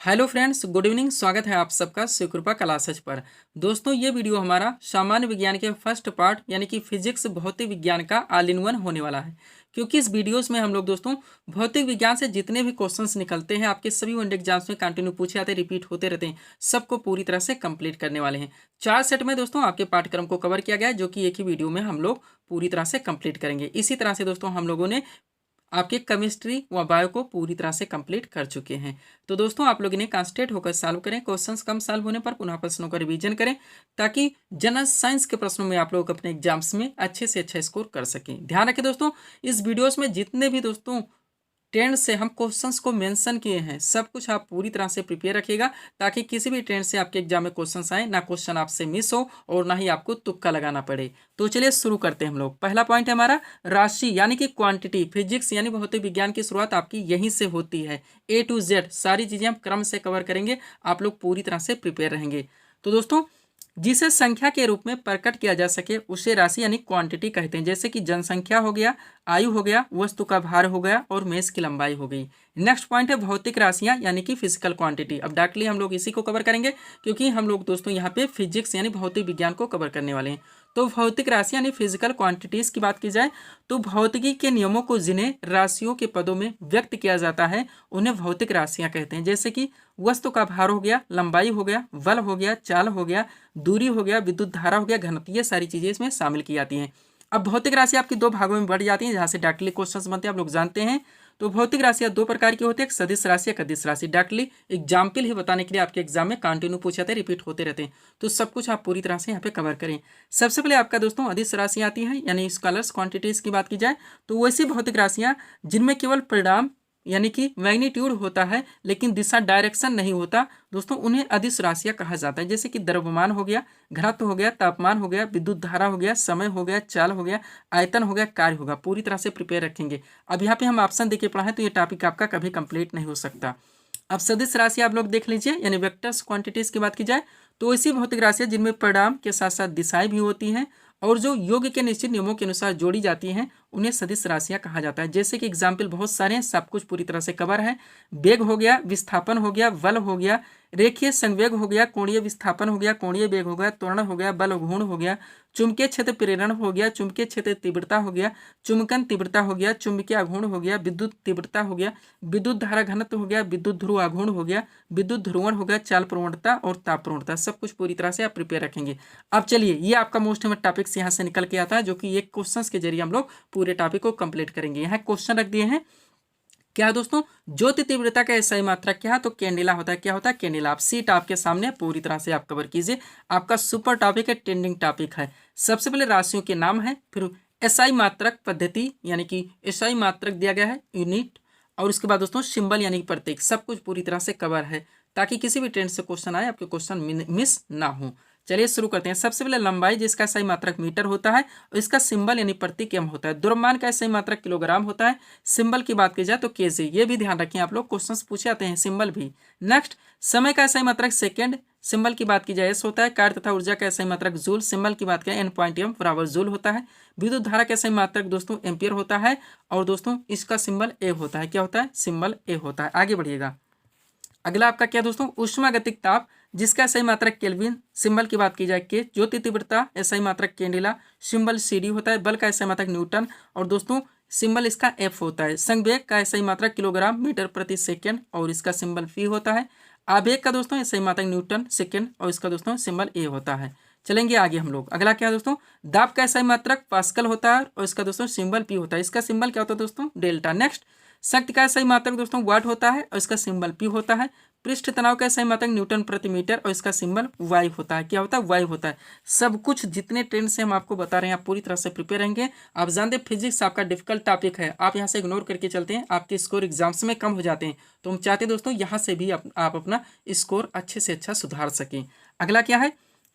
Hello friends, good evening. स्वागत है आप सबका शिवकृपा क्लासेज पर। दोस्तों, ये वीडियो हमारा सामान्य विज्ञान के फर्स्ट पार्ट यानी कि फिजिक्स भौतिक विज्ञान का ऑल इन वन होने वाला है। क्योंकि इस वीडियोस में हम लोग दोस्तों भौतिक विज्ञान से जितने भी क्वेश्चंस निकलते हैं, आपके सभी वन एग्जाम्स में कंटिन्यू पूछे जाते हैं, रिपीट होते रहते हैं, सबको पूरी तरह से कंप्लीट करने वाले हैं। 4 सेट में दोस्तों आपके पाठ्यक्रम को कवर किया गया है, जो कि एक ही वीडियो में हम लोग पूरी तरह से कंप्लीट करेंगे। इसी तरह से दोस्तों हम लोगों ने आपके केमिस्ट्री व बायो को पूरी तरह से कंप्लीट कर चुके हैं। तो दोस्तों आप लोग इन्हें कॉन्सेंट्रेट होकर सॉल्व करें। क्वेश्चंस कम सॉल्व होने पर पुनः प्रश्नों का रिवीजन करें, ताकि जनरल साइंस के प्रश्नों में आप लोग अपने एग्जाम्स में अच्छे से अच्छा स्कोर कर सकें। ध्यान रखें दोस्तों, इस वीडियोस में जितने भी दोस्तों ट्रेंड से हम क्वेश्चंस को मेंशन किए हैं, सब कुछ आप पूरी तरह से प्रिपेयर रखिएगा, ताकि किसी भी ट्रेंड से आपके एग्जाम में क्वेश्चंस आए ना, क्वेश्चन आपसे मिस हो और ना ही आपको तुक्का लगाना पड़े। तो चलिए शुरू करते हैं हम लोग। पहला पॉइंट है हमारा राशि यानी कि क्वांटिटी। फिजिक्स यानी भौतिक विज्ञान की शुरुआत आपकी यहीं से होती है। A to Z सारी चीजें हम क्रम से कवर करेंगे, आप लोग पूरी तरह से प्रिपेयर रहेंगे। तो दोस्तों, जिसे संख्या के रूप में प्रकट किया जा सके उसे राशि यानी क्वांटिटी कहते हैं। जैसे कि जनसंख्या हो गया, आयु हो गया, वस्तु का भार हो गया और मेष की लंबाई हो गई। नेक्स्ट पॉइंट है भौतिक राशियां यानी कि फिजिकल क्वांटिटी। अब डायरेक्टली हम लोग इसी को कवर करेंगे, क्योंकि हम लोग दोस्तों यहाँ पे फिजिक्स यानी भौतिक विज्ञान को कवर करने वाले हैं। तो भौतिक राशि यानी फिजिकल क्वांटिटीज की बात की जाए तो भौतिकी के नियमों को जिन्हें राशियों के पदों में व्यक्त किया जाता है उन्हें भौतिक राशियां कहते हैं। जैसे कि वस्तु का भार हो गया, लंबाई हो गया, बल हो गया, चाल हो गया, दूरी हो गया, विद्युत धारा हो गया, घनत्व, ये सारी चीजें इसमें शामिल की जाती हैं। अब भौतिक राशि आपकी दो भागों में बढ़ जाती हैं, जहां से डायरेक्टली क्वेश्चंस बनते हैं, आप लोग जानते हैं। तो भौतिक राशियां दो प्रकार की होती है, एक सदिश राशि, एक अदिश राशि। डायरेक्टली एग्जाम्पल ही बताने के लिए आपके एग्जाम में कंटिन्यू पूछे जाते हैं, रिपीट होते रहते हैं। तो सब कुछ आप पूरी तरह से यहाँ पे कवर करें। सबसे पहले आपका दोस्तों अदिश राशि आती है, यानी स्केलर्स क्वांटिटीज की बात की जाए तो वैसी भौतिक राशियां जिनमें केवल परिणाम यानी कि मैग्नीट्यूड होता है, लेकिन दिशा डायरेक्शन नहीं होता दोस्तों, उन्हें अदिश राशियां कहा जाता है। जैसे कि द्रव्यमान हो गया, घनत्व हो गया, तापमान हो गया, विद्युत धारा हो गया, समय हो गया, चाल हो गया, आयतन हो गया, कार्य होगा। पूरी तरह से प्रिपेयर रखेंगे। अब यहाँ पे हम ऑप्शन देके पढ़ा है, तो ये टॉपिक आपका कभी कंप्लीट नहीं हो सकता। अब सदिश राशि आप लोग देख लीजिए, यानी वेक्टर्स क्वांटिटीज की बात की जाए तो ऐसी भौतिक राशियां जिनमें परिणाम के साथ साथ दिशाएं भी होती हैं और जो योग के निश्चित नियमों के अनुसार जोड़ी जाती हैं, उन्हें सदिश राशियां कहा जाता है। जैसे कि एग्जाम्पल बहुत सारे हैं, सब कुछ पूरी तरह से कवर है। वेग हो गया, विस्थापन हो गया, बल हो गया, रेखीय संवेग हो गया, कोणीय विस्थापन हो गया, कोणीय वेग हो गया, त्वरण हो गया, बल गुण हो गया, चुंबकीय क्षेत्र प्रेरण हो गया, चुंबकीय क्षेत्र तीव्रता हो गया, चुंबकन तीव्रता हो गया, चुंबकीय आघूर्ण हो गया, विद्युत तीव्रता हो गया, विद्युत धारा घनत्व हो गया, विद्युत ध्रुव आघूर्ण हो गया, विद्युत ध्रुवण हो गया, चाल प्रवणता और ताप प्रवणता। सब कुछ पूरी तरह से आप प्रिपेयर रखेंगे। अब चलिए, ये आपका मोस्ट इम्पोर्टेंट टॉपिक्स यहाँ से निकल के आता है, जो कि एक क्वेश्चंस के जरिए हम लोग पूरे टॉपिक को कंप्लीट करेंगे। यहाँ क्वेश्चन रख दिए हैं। क्या है दोस्तों, ज्योति तीव्रता का सही मात्रक क्या है? तो कैंडिला होता है। क्या होता है? कैंडिला। आप सीट आपके सामने पूरी तरह से आप कवर कीजिए। आपका सुपर टॉपिक है, ट्रेंडिंग टॉपिक है। सबसे पहले राशियों के नाम है, फिर एसआई मात्रक पद्धति यानी कि एसआई मात्रक दिया गया है, यूनिट, और उसके बाद दोस्तों सिंबल यानी प्रतीक। सब कुछ पूरी तरह से कवर है, ताकि किसी भी ट्रेंड से क्वेश्चन आए आपके क्वेश्चन मिस ना हो। चलिए शुरू करते हैं। सबसे पहले लंबाई, जिसका सही मात्रक मीटर होता है और इसका सिंबल यानी प्रतीक एम होता है। द्रव्यमान का सही मात्रक किलोग्राम होता है। सिंबल की बात की जाए तो केजी। ये भी ध्यान रखें, आप लोग क्वेश्चंस पूछे जाते हैं, सिंबल भी। नेक्स्ट, समय का सही मात्रक सेकंड। सिंबल की बात की जाए एस होता है। कार्य तथा ऊर्जा का सही मात्रक जूल। सिंबल की बात करें एन पॉइंट एम बराबर जूल होता है। विद्युत धारा का सही मात्रक दोस्तों एम्पियर होता है, और दोस्तों इसका सिंबल ए होता है। क्या होता है? सिंबल ए होता है। आगे बढ़िएगा। अगला आपका क्या दोस्तों, ऊष्मागतिक ताप, जिसका सही मात्रक केल्विन। सिंबल की बात की जाए के। ज्योति तीव्रता सही मात्रक कैंडिला। सिंबल सीडी होता है। बल का सही मात्रक न्यूटन, और दोस्तों सिंबल इसका एफ होता है। संवेग का सही मात्रक किलोग्राम मीटर प्रति सेकंड, और इसका सिंबल फी होता है। आवेग का दोस्तों सही मात्रक न्यूटन सेकंड, और इसका दोस्तों सिंबल ए होता है। चलेंगे आगे हम लोग। अगला क्या है दोस्तों, दाब का सही मात्रक पास्कल होता है, और इसका दोस्तों सिंबल पी होता है। इसका सिंबल क्या होता है दोस्तों? डेल्टा। नेक्स्ट, शक्ति का सही मात्रक दोस्तों वाट होता है, और इसका सिंबल पी होता है। पृष्ठ तनाव का सही मात्रक न्यूटन प्रति मीटर, और इसका सिंबल वाई होता है। क्या होता है? वाई होता है। सब कुछ जितने ट्रेंड से हम आपको बता रहे हैं, आप पूरी तरह से प्रिपेयर रहेंगे। आप जानते हैं फिजिक्स आपका डिफिकल्ट टॉपिक है, आप यहाँ से इग्नोर करके चलते हैं, आपके स्कोर एग्जाम्स में कम हो जाते हैं। तो हम चाहते हैं दोस्तों यहाँ से भी आप अपना स्कोर अच्छे से अच्छा सुधार सकें। अगला क्या है,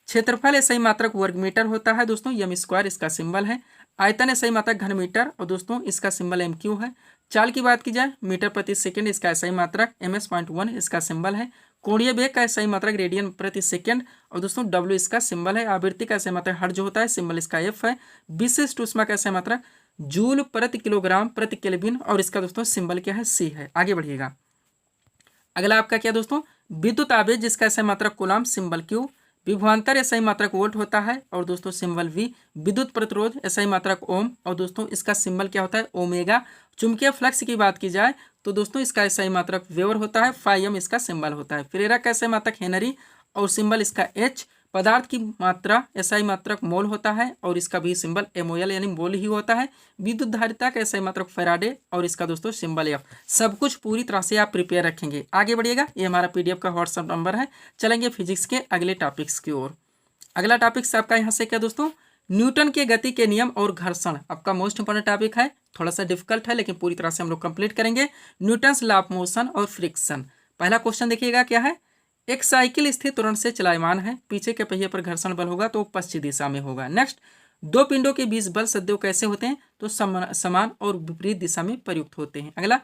क्षेत्रफल सही मात्रक वर्ग मीटर होता है दोस्तों, यम स्क्वायर इसका सिंबल है। आयतन सही मात्रक घन मीटर, और दोस्तों इसका सिंबल एम क्यू है। चाल की बात की जाए मीटर प्रति सेकंड, इसका सही मात्रक MS.1 इसका सिंबल है। कोणीय वेग का सही मात्रक रेडियन प्रति सेकंड, और दोस्तों डब्ल्यू इसका सिंबल है। आवृत्ति का सही मात्रक हर्ट्ज होता है, सिंबल इसका एफ है। विशिष्ट ऊष्मा का सही मात्रक जूल प्रति किलोग्राम प्रति केल्विन, और इसका दोस्तों सिंबल क्या है? सी है। आगे बढ़िएगा। अगला आपका क्या दोस्तों, विद्युत आवेश जिसका SI मात्रक कूलम सिंबल Q, विभवांतर SI मात्रक वोल्ट होता है और दोस्तों सिंबल V, विद्युत प्रतिरोध SI मात्रक ओम और दोस्तों इसका सिंबल क्या होता है ओमेगा। चुंबकीय फ्लक्स की बात की जाए तो दोस्तों इसका SI मात्रक वेबर होता है, φm इसका सिंबल होता है। प्रेरक का SI मात्रक हेनरी और सिंबल इसका H। पदार्थ की मात्रा SI मात्रक मोल होता है और इसका भी सिंबल MOL यानी मोल ही होता है। विद्युत धारिता का SI मात्रक फैराडे और इसका दोस्तों सिंबल F। सब कुछ पूरी तरह से आप प्रिपेयर रखेंगे। आगे बढ़िएगा, ये हमारा PDF का व्हाट्सअप नंबर है। चलेंगे फिजिक्स के अगले टॉपिक्स की ओर। अगला टॉपिक्स आपका यहाँ से क्या दोस्तों, न्यूटन के गति के नियम और घर्षण। आपका मोस्ट इंपॉर्टेंट टॉपिक है, थोड़ा सा डिफिकल्ट है लेकिन पूरी तरह से हम लोग कंप्लीट करेंगे। न्यूटन्स लॉ ऑफ मोशन और फ्रिक्शन। पहला क्वेश्चन देखिएगा क्या है, एक साइकिल स्थिर त्वरण से चलायमान है, पीछे के पहिए पर घर्षण बल होगा तो पश्चिम दिशा में होगा। नेक्स्ट, दो पिंडों के बीच बल सदैव कैसे होते हैं, तो समान और विपरीत दिशा में प्रयुक्त होते हैं। अगला,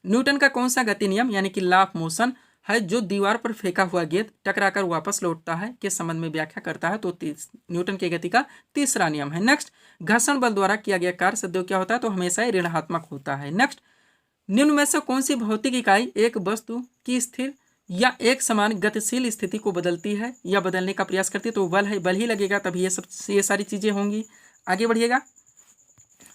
न्यूटन का कौन सा गति नियम यानी कि लॉ ऑफ मोशन है जो दीवार पर फेंका हुआ गेंद टकराकर वापस लौटता है के संबंध में व्याख्या करता है, तो न्यूटन की गति का तीसरा नियम है। नेक्स्ट, घर्षण बल द्वारा किया गया कार्य सदैव क्या होता है, तो हमेशा ही ऋणात्मक होता है। नेक्स्ट, निम्न में से कौन सी भौतिक इकाई एक वस्तु की स्थिर या एक समान गतिशील स्थिति को बदलती है या बदलने का प्रयास करती है, तो बल है, बल ही लगेगा तभी ये सारी चीजें होंगी। आगे बढ़िएगा,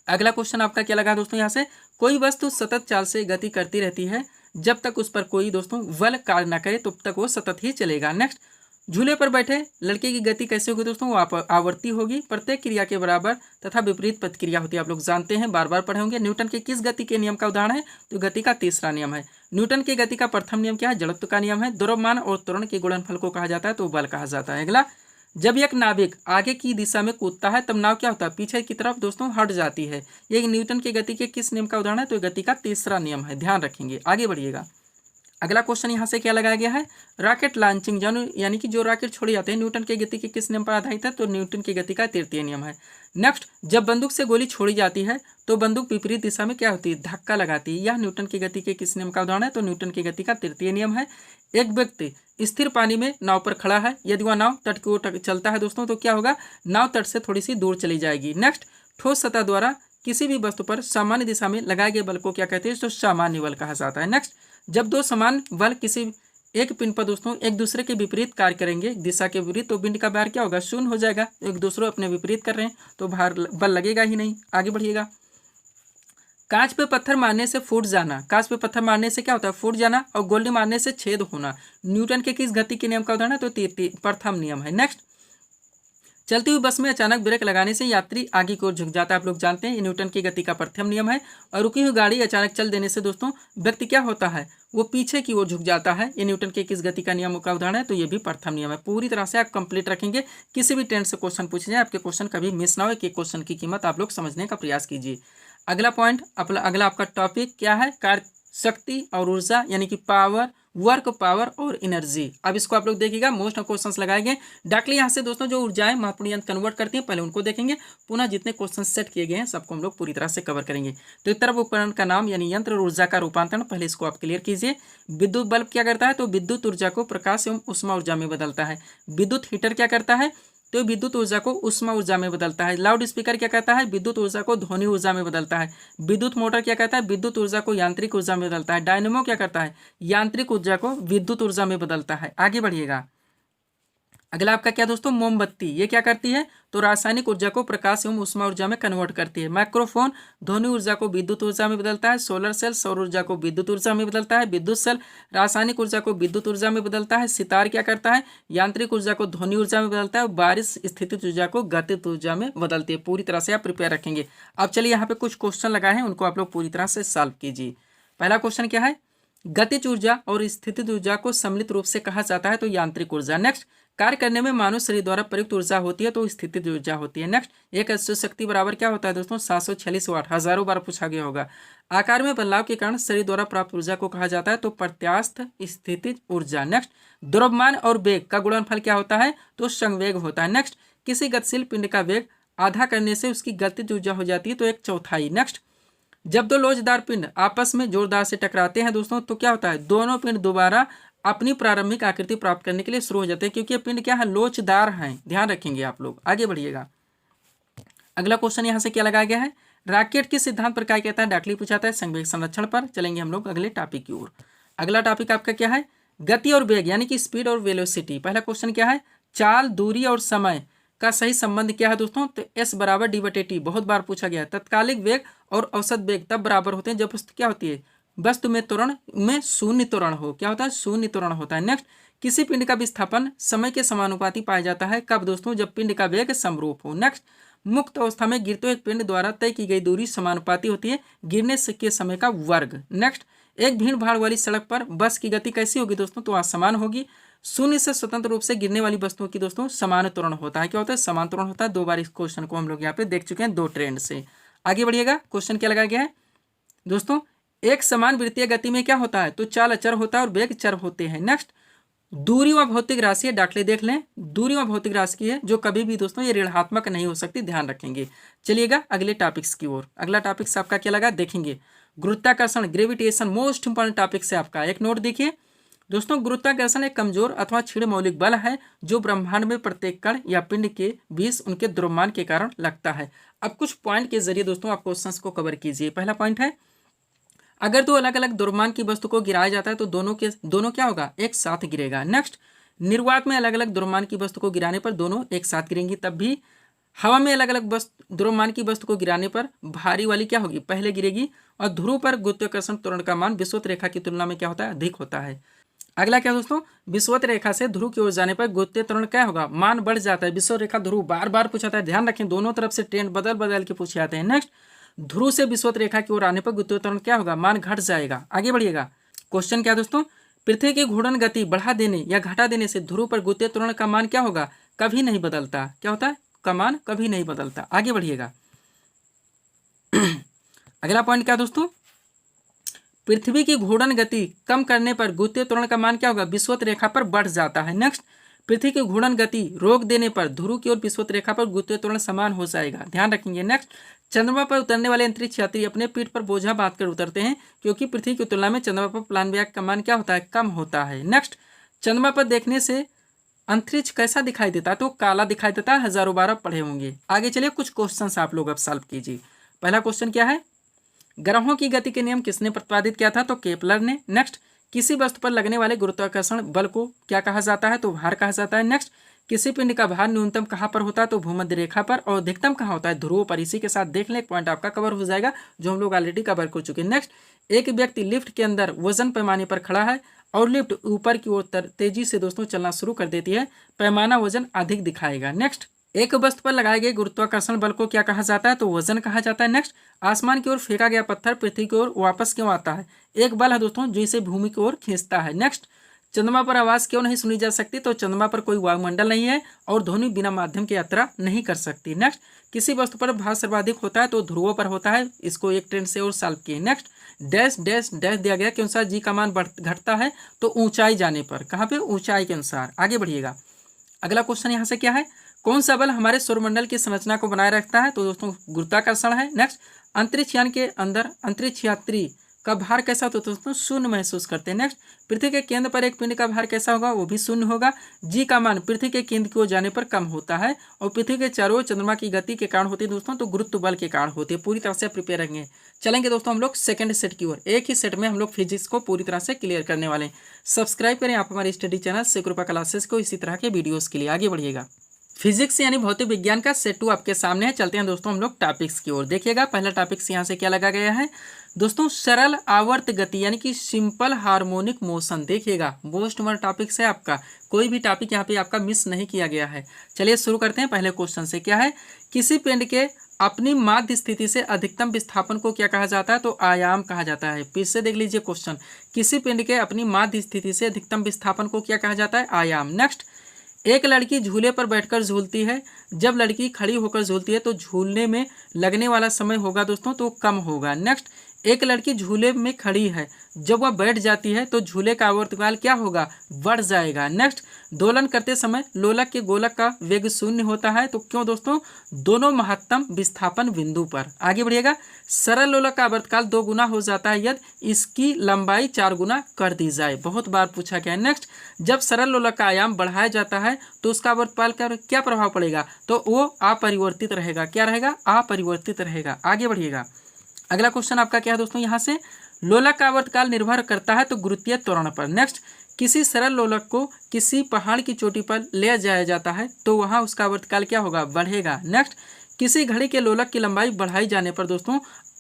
अगला क्वेश्चन आपका क्या लगा दोस्तों, यहाँ से कोई वस्तु सतत चाल से गति करती रहती है जब तक उस पर कोई दोस्तों बल कार्य न करे तब तक वो सतत ही चलेगा। नेक्स्ट, झूले पर बैठे लड़के की गति कैसे होगी दोस्तों, वो आवर्ती होगी, प्रत्येक क्रिया के बराबर तथा विपरीत प्रतिक्रिया होती है, आप लोग जानते हैं, बार बार पढ़े होंगे। न्यूटन के किस गति के नियम का उदाहरण है, तो गति का तीसरा नियम है। न्यूटन की गति का प्रथम नियम क्या है, जड़त्व का नियम है। द्रव्यमान और त्वरण के गुणनफल को कहा जाता है तो बल कहा जाता है। अगला, जब एक नाविक आगे की दिशा में कूदता है तब नाव क्या होता है, पीछे की तरफ दोस्तों हट जाती है। ये न्यूटन की गति के किस नियम का उदाहरण है, तो गति का तीसरा नियम है, ध्यान रखेंगे। आगे बढ़िएगा, अगला क्वेश्चन यहाँ से क्या लगाया गया है, रॉकेट लॉन्चिंग यानी कि जो रॉकेट छोड़े जाते हैं न्यूटन की गति के किस नियम पर आधारित है, तो न्यूटन की गति का तृतीय नियम है। नेक्स्ट, जब बंदूक से गोली छोड़ी जाती है तो बंदूक विपरीत दिशा में क्या होती है, धक्का लगाती है, यह न्यूटन की गति के किस नियम का उदाहरण है, तो न्यूटन की गति का तृतीय नियम है। एक व्यक्ति स्थिर पानी में नाव पर खड़ा है, यदि वह नाव तट की ओर चलता है दोस्तों तो क्या होगा, नाव तट से थोड़ी सी दूर चली जाएगी। नेक्स्ट, ठोस सतह द्वारा किसी भी वस्तु पर सामान्य दिशा में लगाए गए बल को क्या कहते हैं, तो सामान्य बल कहा जाता है। नेक्स्ट, जब दो समान बल किसी एक पिंड पर दोस्तों एक दूसरे के विपरीत कार्य करेंगे, दिशा के विपरीत, तो पिंड का भार क्या होगा, शून्य हो जाएगा। एक दूसरे अपने विपरीत कर रहे हैं तो भार बल लगेगा ही नहीं। आगे बढ़िएगा, कांच पे पत्थर मारने से फूट जाना, कांच पे पत्थर मारने से क्या होता है, फूट जाना, और गोली मारने से छेद होना न्यूटन के किस गति के नियम का उदाहरण है, तो प्रथम नियम है। नेक्स्ट, चलती हुई बस में अचानक ब्रेक लगाने से यात्री आगे की ओर झुक जाता है, आप लोग जानते हैं ये न्यूटन की गति का प्रथम नियम है। और रुकी हुई गाड़ी अचानक चल देने से दोस्तों व्यक्ति क्या होता है, वो पीछे की ओर झुक जाता है, ये न्यूटन के किस गति का नियम का उदाहरण है, तो ये भी प्रथम नियम है। पूरी तरह से आप कंप्लीट रखेंगे, किसी भी टेंस से क्वेश्चन पूछे जाए आपके क्वेश्चन कभी मिस ना हो, कि क्वेश्चन की कीमत आप लोग समझने का प्रयास कीजिए। अगला पॉइंट, अगला आपका टॉपिक क्या है, कार्य शक्ति और ऊर्जा यानी कि पावर, वर्क, पावर और एनर्जी। अब इसको आप लोग देखिएगा, मोस्ट क्वेश्चंस लगाएंगे डायरेक्टली यहाँ से दोस्तों, जो ऊर्जाएं महत्वपूर्ण यंत्र कन्वर्ट करती हैं पहले उनको देखेंगे, पुनः जितने क्वेश्चन सेट किए गए हैं सबको हम लोग पूरी तरह से कवर करेंगे। तो एक तरफ उपकरण का नाम यानी यंत्र और ऊर्जा का रूपांतरण, पहले इसको आप क्लियर कीजिए। विद्युत बल्ब क्या करता है, तो विद्युत ऊर्जा को प्रकाश एवं उष्मा ऊर्जा में बदलता है। विद्युत हीटर क्या करता है, तो विद्युत ऊर्जा को उष्मा ऊर्जा में बदलता है। लाउड स्पीकर क्या कहता है, विद्युत ऊर्जा को ध्वनि ऊर्जा में बदलता है। विद्युत मोटर क्या कहता है, विद्युत ऊर्जा को यांत्रिक ऊर्जा में बदलता है। डायनेमो क्या करता है, यांत्रिक ऊर्जा को विद्युत ऊर्जा में बदलता है। आगे बढ़िएगा, अगला आपका क्या दोस्तों, मोमबत्ती, ये क्या करती है, तो रासायनिक ऊर्जा को प्रकाश एवं उष्मा ऊर्जा में कन्वर्ट करती है। माइक्रोफोन ध्वनि ऊर्जा को विद्युत ऊर्जा में बदलता है। सोलर सेल सौर ऊर्जा को विद्युत ऊर्जा में बदलता है। विद्युत सेल रासायनिक ऊर्जा को विद्युत ऊर्जा में बदलता है। सितार क्या करता है, यांत्रिक ऊर्जा को ध्वनि ऊर्जा में बदलता है। बारिश स्थितिज ऊर्जा को गतिज ऊर्जा में बदलती है। पूरी तरह से आप प्रिपेयर रखेंगे। अब चलिए यहाँ पे कुछ क्वेश्चन लगाए हैं, उनको आप लोग पूरी तरह से सॉल्व कीजिए। पहला क्वेश्चन क्या है, गतिज ऊर्जा और स्थितिज ऊर्जा को सम्मिलित रूप से कहा जाता है, तो यांत्रिक ऊर्जा। नेक्स्ट, कार्य करने में मानव शरीर द्वारा प्रयुक्त ऊर्जा होती है, तो स्थितिज ऊर्जा होती है। नेक्स्ट, एक अश्व शक्ति बराबर क्या होता है दोस्तों, 746 वाट, हजारों बार पूछा गया होगा। आकार में बदलाव के कारण शरीर द्वारा प्राप्त ऊर्जा को कहा जाता है, तो प्रत्यास्थ स्थितिज ऊर्जा। नेक्स्ट, द्रव्यमान और वेग का गुणनफल क्या होता है, तो संवेग होता है। नेक्स्ट, किसी गतिशील पिंड का वेग आधा करने से उसकी गतिज ऊर्जा हो जाती है, तो 1/4। नेक्स्ट, जब दो लोचदार पिंड आपस में जोरदार से टकराते हैं दोस्तों तो क्या होता है, दोनों पिंड दोबारा अपनी प्रारंभिक आकृति प्राप्त करने के लिए शुरू हो जाते हैं, क्योंकि ये पिंड क्या है, लोचदार हैं। ध्यान रखेंगे आप लोग। आगे बढ़िएगा, अगला क्वेश्चन यहाँ से क्या लगाया गया है, रॉकेट किस सिद्धांत पर कार्य करता है, डायरेक्टली पूछाता है, संवेग संरक्षण पर। चलेंगे हम लोग अगले टॉपिक की ओर। अगला टॉपिक आपका क्या है, गति और वेग यानी कि स्पीड और वेलोसिटी। पहला क्वेश्चन क्या है, चाल, दूरी और समय का सही संबंध क्या है दोस्तों, तो S बराबर D/T, बहुत बार पूछा गया है। तत्कालिक वेग और औसत वेग तब बराबर होते हैं जब वस्तु क्या होती है, वस्तु में त्वरण में शून्य त्वरण हो। क्या होता है, शून्य त्वरण होता है। नेक्स्ट, किसी पिंड का विस्थापन समय के समानुपाती पाया जाता है कब दोस्तों, जब पिंड का वेग समरूप हो। नेक्स्ट, मुक्त अवस्था में गिरते हुए पिंड द्वारा तय की गई दूरी समानुपाती होती है गिरने के समय का वर्ग। नेक्स्ट, एक भीड़ भाड़ वाली सड़क पर बस की गति कैसी होगी दोस्तों, तो असमान होगी। शून्य से स्वतंत्र रूप से गिरने वाली वस्तुओं की दोस्तों समान त्वरण होता है। क्या होता है, समान त्वरण होता है। 2 बार इस क्वेश्चन को हम लोग यहाँ पे देख चुके हैं 2 ट्रेंड से। आगे बढ़िएगा, क्वेश्चन क्या लगाया गया है दोस्तों, एक समान वृत्तीय गति में क्या होता है, तो चाल अचर होता है और वेग चर होते हैं। नेक्स्ट, दूरी व भौतिक राशि है, दाखले देख लें, दूरी व भौतिक राशि की है जो कभी भी दोस्तों ये ऋणात्मक नहीं हो सकती, ध्यान रखेंगे। चलिएगा अगले टॉपिक्स की ओर। अगला टॉपिक्स आपका क्या लगा देखेंगे, गुरुत्वाकर्षण, ग्रेविटेशन, मोस्ट इंपॉर्टेंट टॉपिक से आपका एक नोट देखिए दोस्तों। गुरुत्वाकर्षण एक कमजोर अथवा क्षीण मौलिक बल है जो ब्रह्मांड में प्रत्येक कण या पिंड के बीच उनके द्रव्यमान के कारण लगता है। अब कुछ पॉइंट के जरिए दोस्तों आप क्वेश्चंस को कवर कीजिए। पहला पॉइंट है, अगर 2 अलग अलग द्रव्यमान की वस्तु को गिराया जाता है तो दोनों क्या होगा, एक साथ गिरेगा। नेक्स्ट, निर्वात में अलग अलग द्रव्यमान की वस्तु को गिराने पर दोनों एक साथ गिरेंगी। तब भी हवा में अलग अलग द्रव्यमान की वस्तु को गिराने पर भारी वाली क्या होगी, पहले गिरेगी। और ध्रुव पर गुरुत्वाकर्षण त्वरण का मान विषुवत रेखा की तुलना में क्या होता है, अधिक होता है। अगला क्या दोस्तों, विषुवत रेखा से ध्रुव की ओर जाने पर गुरुत्वीय त्वरण क्या होगा, मान बढ़ जाता है। विषुवत रेखा ध्रुव बार बार पूछा जाता है, ध्यान रखें दोनों तरफ से ट्रेंड बदल बदल के पूछे जाते हैं। नेक्स्ट, ध्रुव से विषुवत रेखा की ओर आने पर गुरुत्वीय त्वरण क्या होगा, मान घट जाएगा। आगे बढ़िएगा, क्वेश्चन क्या दोस्तों, पृथ्वी की घूर्णन गति बढ़ा देने या घटा देने से ध्रुव पर गुरुत्वीय त्वरण का मान क्या होगा, कभी नहीं बदलता। क्या होता है, का मान कभी नहीं बदलता। आगे बढ़िएगा, अगला पॉइंट क्या दोस्तों, पृथ्वी की घूर्णन गति कम करने पर गुरुत्वीय त्वरण का मान क्या होगा, विषुवत रेखा पर बढ़ जाता है। नेक्स्ट, पृथ्वी की घूर्णन गति रोक देने पर ध्रुव की ओर विषुवत रेखा पर गुरुत्वीय त्वरण समान हो जाएगा, ध्यान रखेंगे। नेक्स्ट, चंद्रमा पर उतरने वाले अंतरिक्ष यात्री अपने पीठ पर बोझा बांध कर उतरते हैं क्योंकि पृथ्वी की तुलना में चंद्रमा पर प्लान वेग का मान क्या होता है, कम होता है। नेक्स्ट, चंद्रमा पर देखने से अंतरिक्ष कैसा दिखाई देता है, तो काला दिखाई देता है। हजारों बार आप पढ़े होंगे। आगे चलिए कुछ क्वेश्चन आप लोग अब सॉल्व कीजिए। पहला क्वेश्चन क्या है, ग्रहों की गति के नियम किसने प्रतिपादित किया था, तो केपलर ने। नेक्स्ट, किसी वस्तु पर लगने वाले गुरुत्वाकर्षण बल को क्या कहा जाता है, तो भार कहा जाता है। नेक्स्ट, किसी पिंड का भार न्यूनतम कहाँ पर होता है, तो भूमध्य रेखा पर, और अधिकतम कहाँ होता है, ध्रुव पर। इसी के साथ देख लें, एक पॉइंट आपका कवर हो जाएगा जो हम लोग ऑलरेडी कवर कर चुके हैं। नेक्स्ट, एक व्यक्ति लिफ्ट के अंदर वजन पैमाने पर खड़ा है और लिफ्ट ऊपर की ओर तेजी से दोस्तों चलना शुरू कर देती है, पैमाना वजन अधिक दिखाएगा। नेक्स्ट, एक वस्तु पर लगाए गए गुरुत्वाकर्षण बल को क्या कहा जाता है, तो वजन कहा जाता है। नेक्स्ट, आसमान की ओर फेंका गया पत्थर पृथ्वी की ओर वापस क्यों आता है, एक बल है दोस्तों जो इसे भूमि की ओर खींचता है। नेक्स्ट, चंद्रमा पर आवाज क्यों नहीं सुनी जा सकती, तो चंद्रमा पर कोई वायुमंडल नहीं है और ध्वनि बिना माध्यम की यात्रा नहीं कर सकती। नेक्स्ट, किसी वस्तु पर भार सर्वाधिक होता है तो ध्रुवों पर होता है। इसको एक ट्रेंड से और सॉल्व किए। नेक्स्ट, डैश डैश डैश दिया गया के अनुसार जी का मान घटता है तो ऊंचाई जाने पर, कहाँ पे, ऊंचाई के अनुसार। आगे बढ़िएगा, अगला क्वेश्चन यहाँ से क्या है, कौन सा बल हमारे सौरमंडल की संरचना को बनाए रखता है, तो दोस्तों गुरुत्वाकर्षण है। नेक्स्ट, अंतरिक्ष यान के अंदर अंतरिक्ष यात्री का भार कैसा होता है, तो दोस्तों शून्य महसूस करते हैं। नेक्स्ट, पृथ्वी के केंद्र पर एक पिंड का भार कैसा होगा, वो भी शून्य होगा। जी का मान पृथ्वी के केंद्र की ओर जाने पर कम होता है और पृथ्वी के चारों ओर चंद्रमा की गति के कारण होती है दोस्तों, तो गुरुत्व बल के कारण होती है। पूरी तरह से प्रिपेयर रहेंगे। चलेंगे दोस्तों हम लोग सेकंड सेट की ओर। एक ही सेट में हम लोग फिजिक्स को पूरी तरह से क्लियर करने वाले हैं। सब्सक्राइब करें आप हमारे स्टडी चैनल शिवकृपा क्लासेस को इसी तरह के वीडियोज़ के लिए। आगे बढ़िएगा, फिजिक्स यानी भौतिक विज्ञान का सेट 2 आपके सामने है। चलते हैं दोस्तों हम लोग टॉपिक्स की ओर। देखिएगा, पहला टॉपिक्स यहाँ से क्या लगा गया है दोस्तों, सरल आवर्त गति यानी कि सिंपल हार्मोनिक मोशन। देखिएगा, मोस्ट इम्पोर्टेंट टॉपिक्स है आपका, कोई भी टॉपिक यहाँ पे आपका मिस नहीं किया गया है। चलिए शुरू करते हैं पहले क्वेश्चन से। क्या है, किसी पिंड के अपनी माध्य स्थिति से अधिकतम विस्थापन को क्या कहा जाता है, तो आयाम कहा जाता है। फिर से देख लीजिए क्वेश्चन, किसी पिंड के अपनी माध्य स्थिति से अधिकतम विस्थापन को क्या कहा जाता है, आयाम। नेक्स्ट, एक लड़की झूले पर बैठकर झूलती है। जब लड़की खड़ी होकर झूलती है तो झूलने में लगने वाला समय होगा दोस्तों, तो कम होगा। नेक्स्ट, एक लड़की झूले में खड़ी है, जब वह बैठ जाती है तो झूले का आवर्तकाल क्या होगा, बढ़ जाएगा। नेक्स्ट, दोलन करते समय लोलक के गोलक का वेग शून्य होता है, तो क्यों दोस्तों, दोनों महत्तम विस्थापन बिंदु पर। आगे बढ़िएगा, सरल लोलक का आवर्तकाल 2 गुना हो जाता है यदि इसकी लंबाई 4 गुना कर दी जाए। बहुत बार पूछा गया है। नेक्स्ट, जब सरल लोलक का आयाम बढ़ाया जाता है तो उसका आवर्तकाल क्या प्रभाव पड़ेगा, तो वो अपरिवर्तित रहेगा। क्या रहेगा, अपरिवर्तित रहेगा। आगे बढ़िएगा, अगला क्वेश्चन आपका क्या है दोस्तों, यहाँ से लोलक का आवर्तकाल निर्भर करता है तो गुरुत्वीय त्वरण पर। नेक्स्ट, किसी सरल लोलक को किसी पहाड़ की चोटी पर ले जाया जाता है तो वहाँ उसका आवर्तकाल क्या होगा, बढ़ेगा। नेक्स्ट, किसी घड़ी के लोलक की लंबाई बढ़ाई जाने पर दोस्तों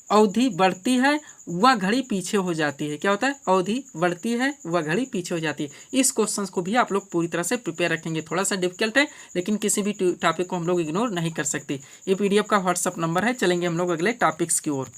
अवधि बढ़ती है, वह घड़ी पीछे हो जाती है। क्या होता है, अवधि बढ़ती है, वह घड़ी पीछे हो जाती है। इस क्वेश्चन को भी आप लोग पूरी तरह से प्रिपेयर रखेंगे। थोड़ा सा डिफिकल्ट है लेकिन किसी भी टॉपिक को हम लोग इग्नोर नहीं कर सकते। ये पीडीएफ का व्हाट्सअप नंबर है। चलेंगे हम लोग अगले टॉपिक्स की ओर।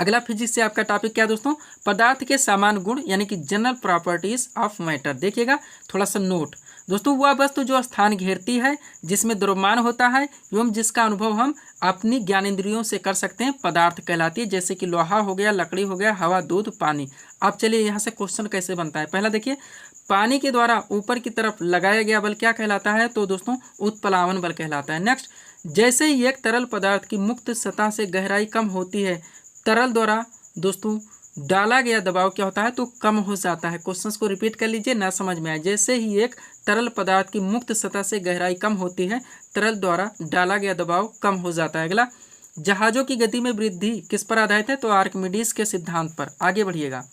अगला फिजिक्स से आपका टॉपिक क्या है दोस्तों, पदार्थ के सामान्य गुण यानी कि जनरल प्रॉपर्टीज ऑफ मैटर। देखिएगा थोड़ा सा नोट दोस्तों, वह वस्तु जो स्थान घेरती है, जिसमें द्रव्यमान होता है एवं जिसका अनुभव हम अपनी ज्ञानेंद्रियों से कर सकते हैं, पदार्थ कहलाती है। जैसे कि लोहा हो गया, लकड़ी हो गया, हवा, दूध, पानी। आप चलिए यहाँ से क्वेश्चन कैसे बनता है। पहला देखिए, पानी के द्वारा ऊपर की तरफ लगाया गया बल क्या कहलाता है, तो दोस्तों उत्प्लावन बल कहलाता है। नेक्स्ट, जैसे ही एक तरल पदार्थ की मुक्त सतह से गहराई कम होती है, तरल द्वारा दोस्तों डाला गया दबाव क्या होता है, तो कम हो जाता है। क्वेश्चंस को रिपीट कर लीजिए, ना समझ में आए। जैसे ही एक तरल पदार्थ की मुक्त सतह से गहराई कम होती है, तरल द्वारा डाला गया दबाव कम हो जाता है। अगला, जहाजों की गति में वृद्धि किस पर आधारित है, तो आर्किमिडीज के सिद्धांत पर। आगे बढ़िएगा।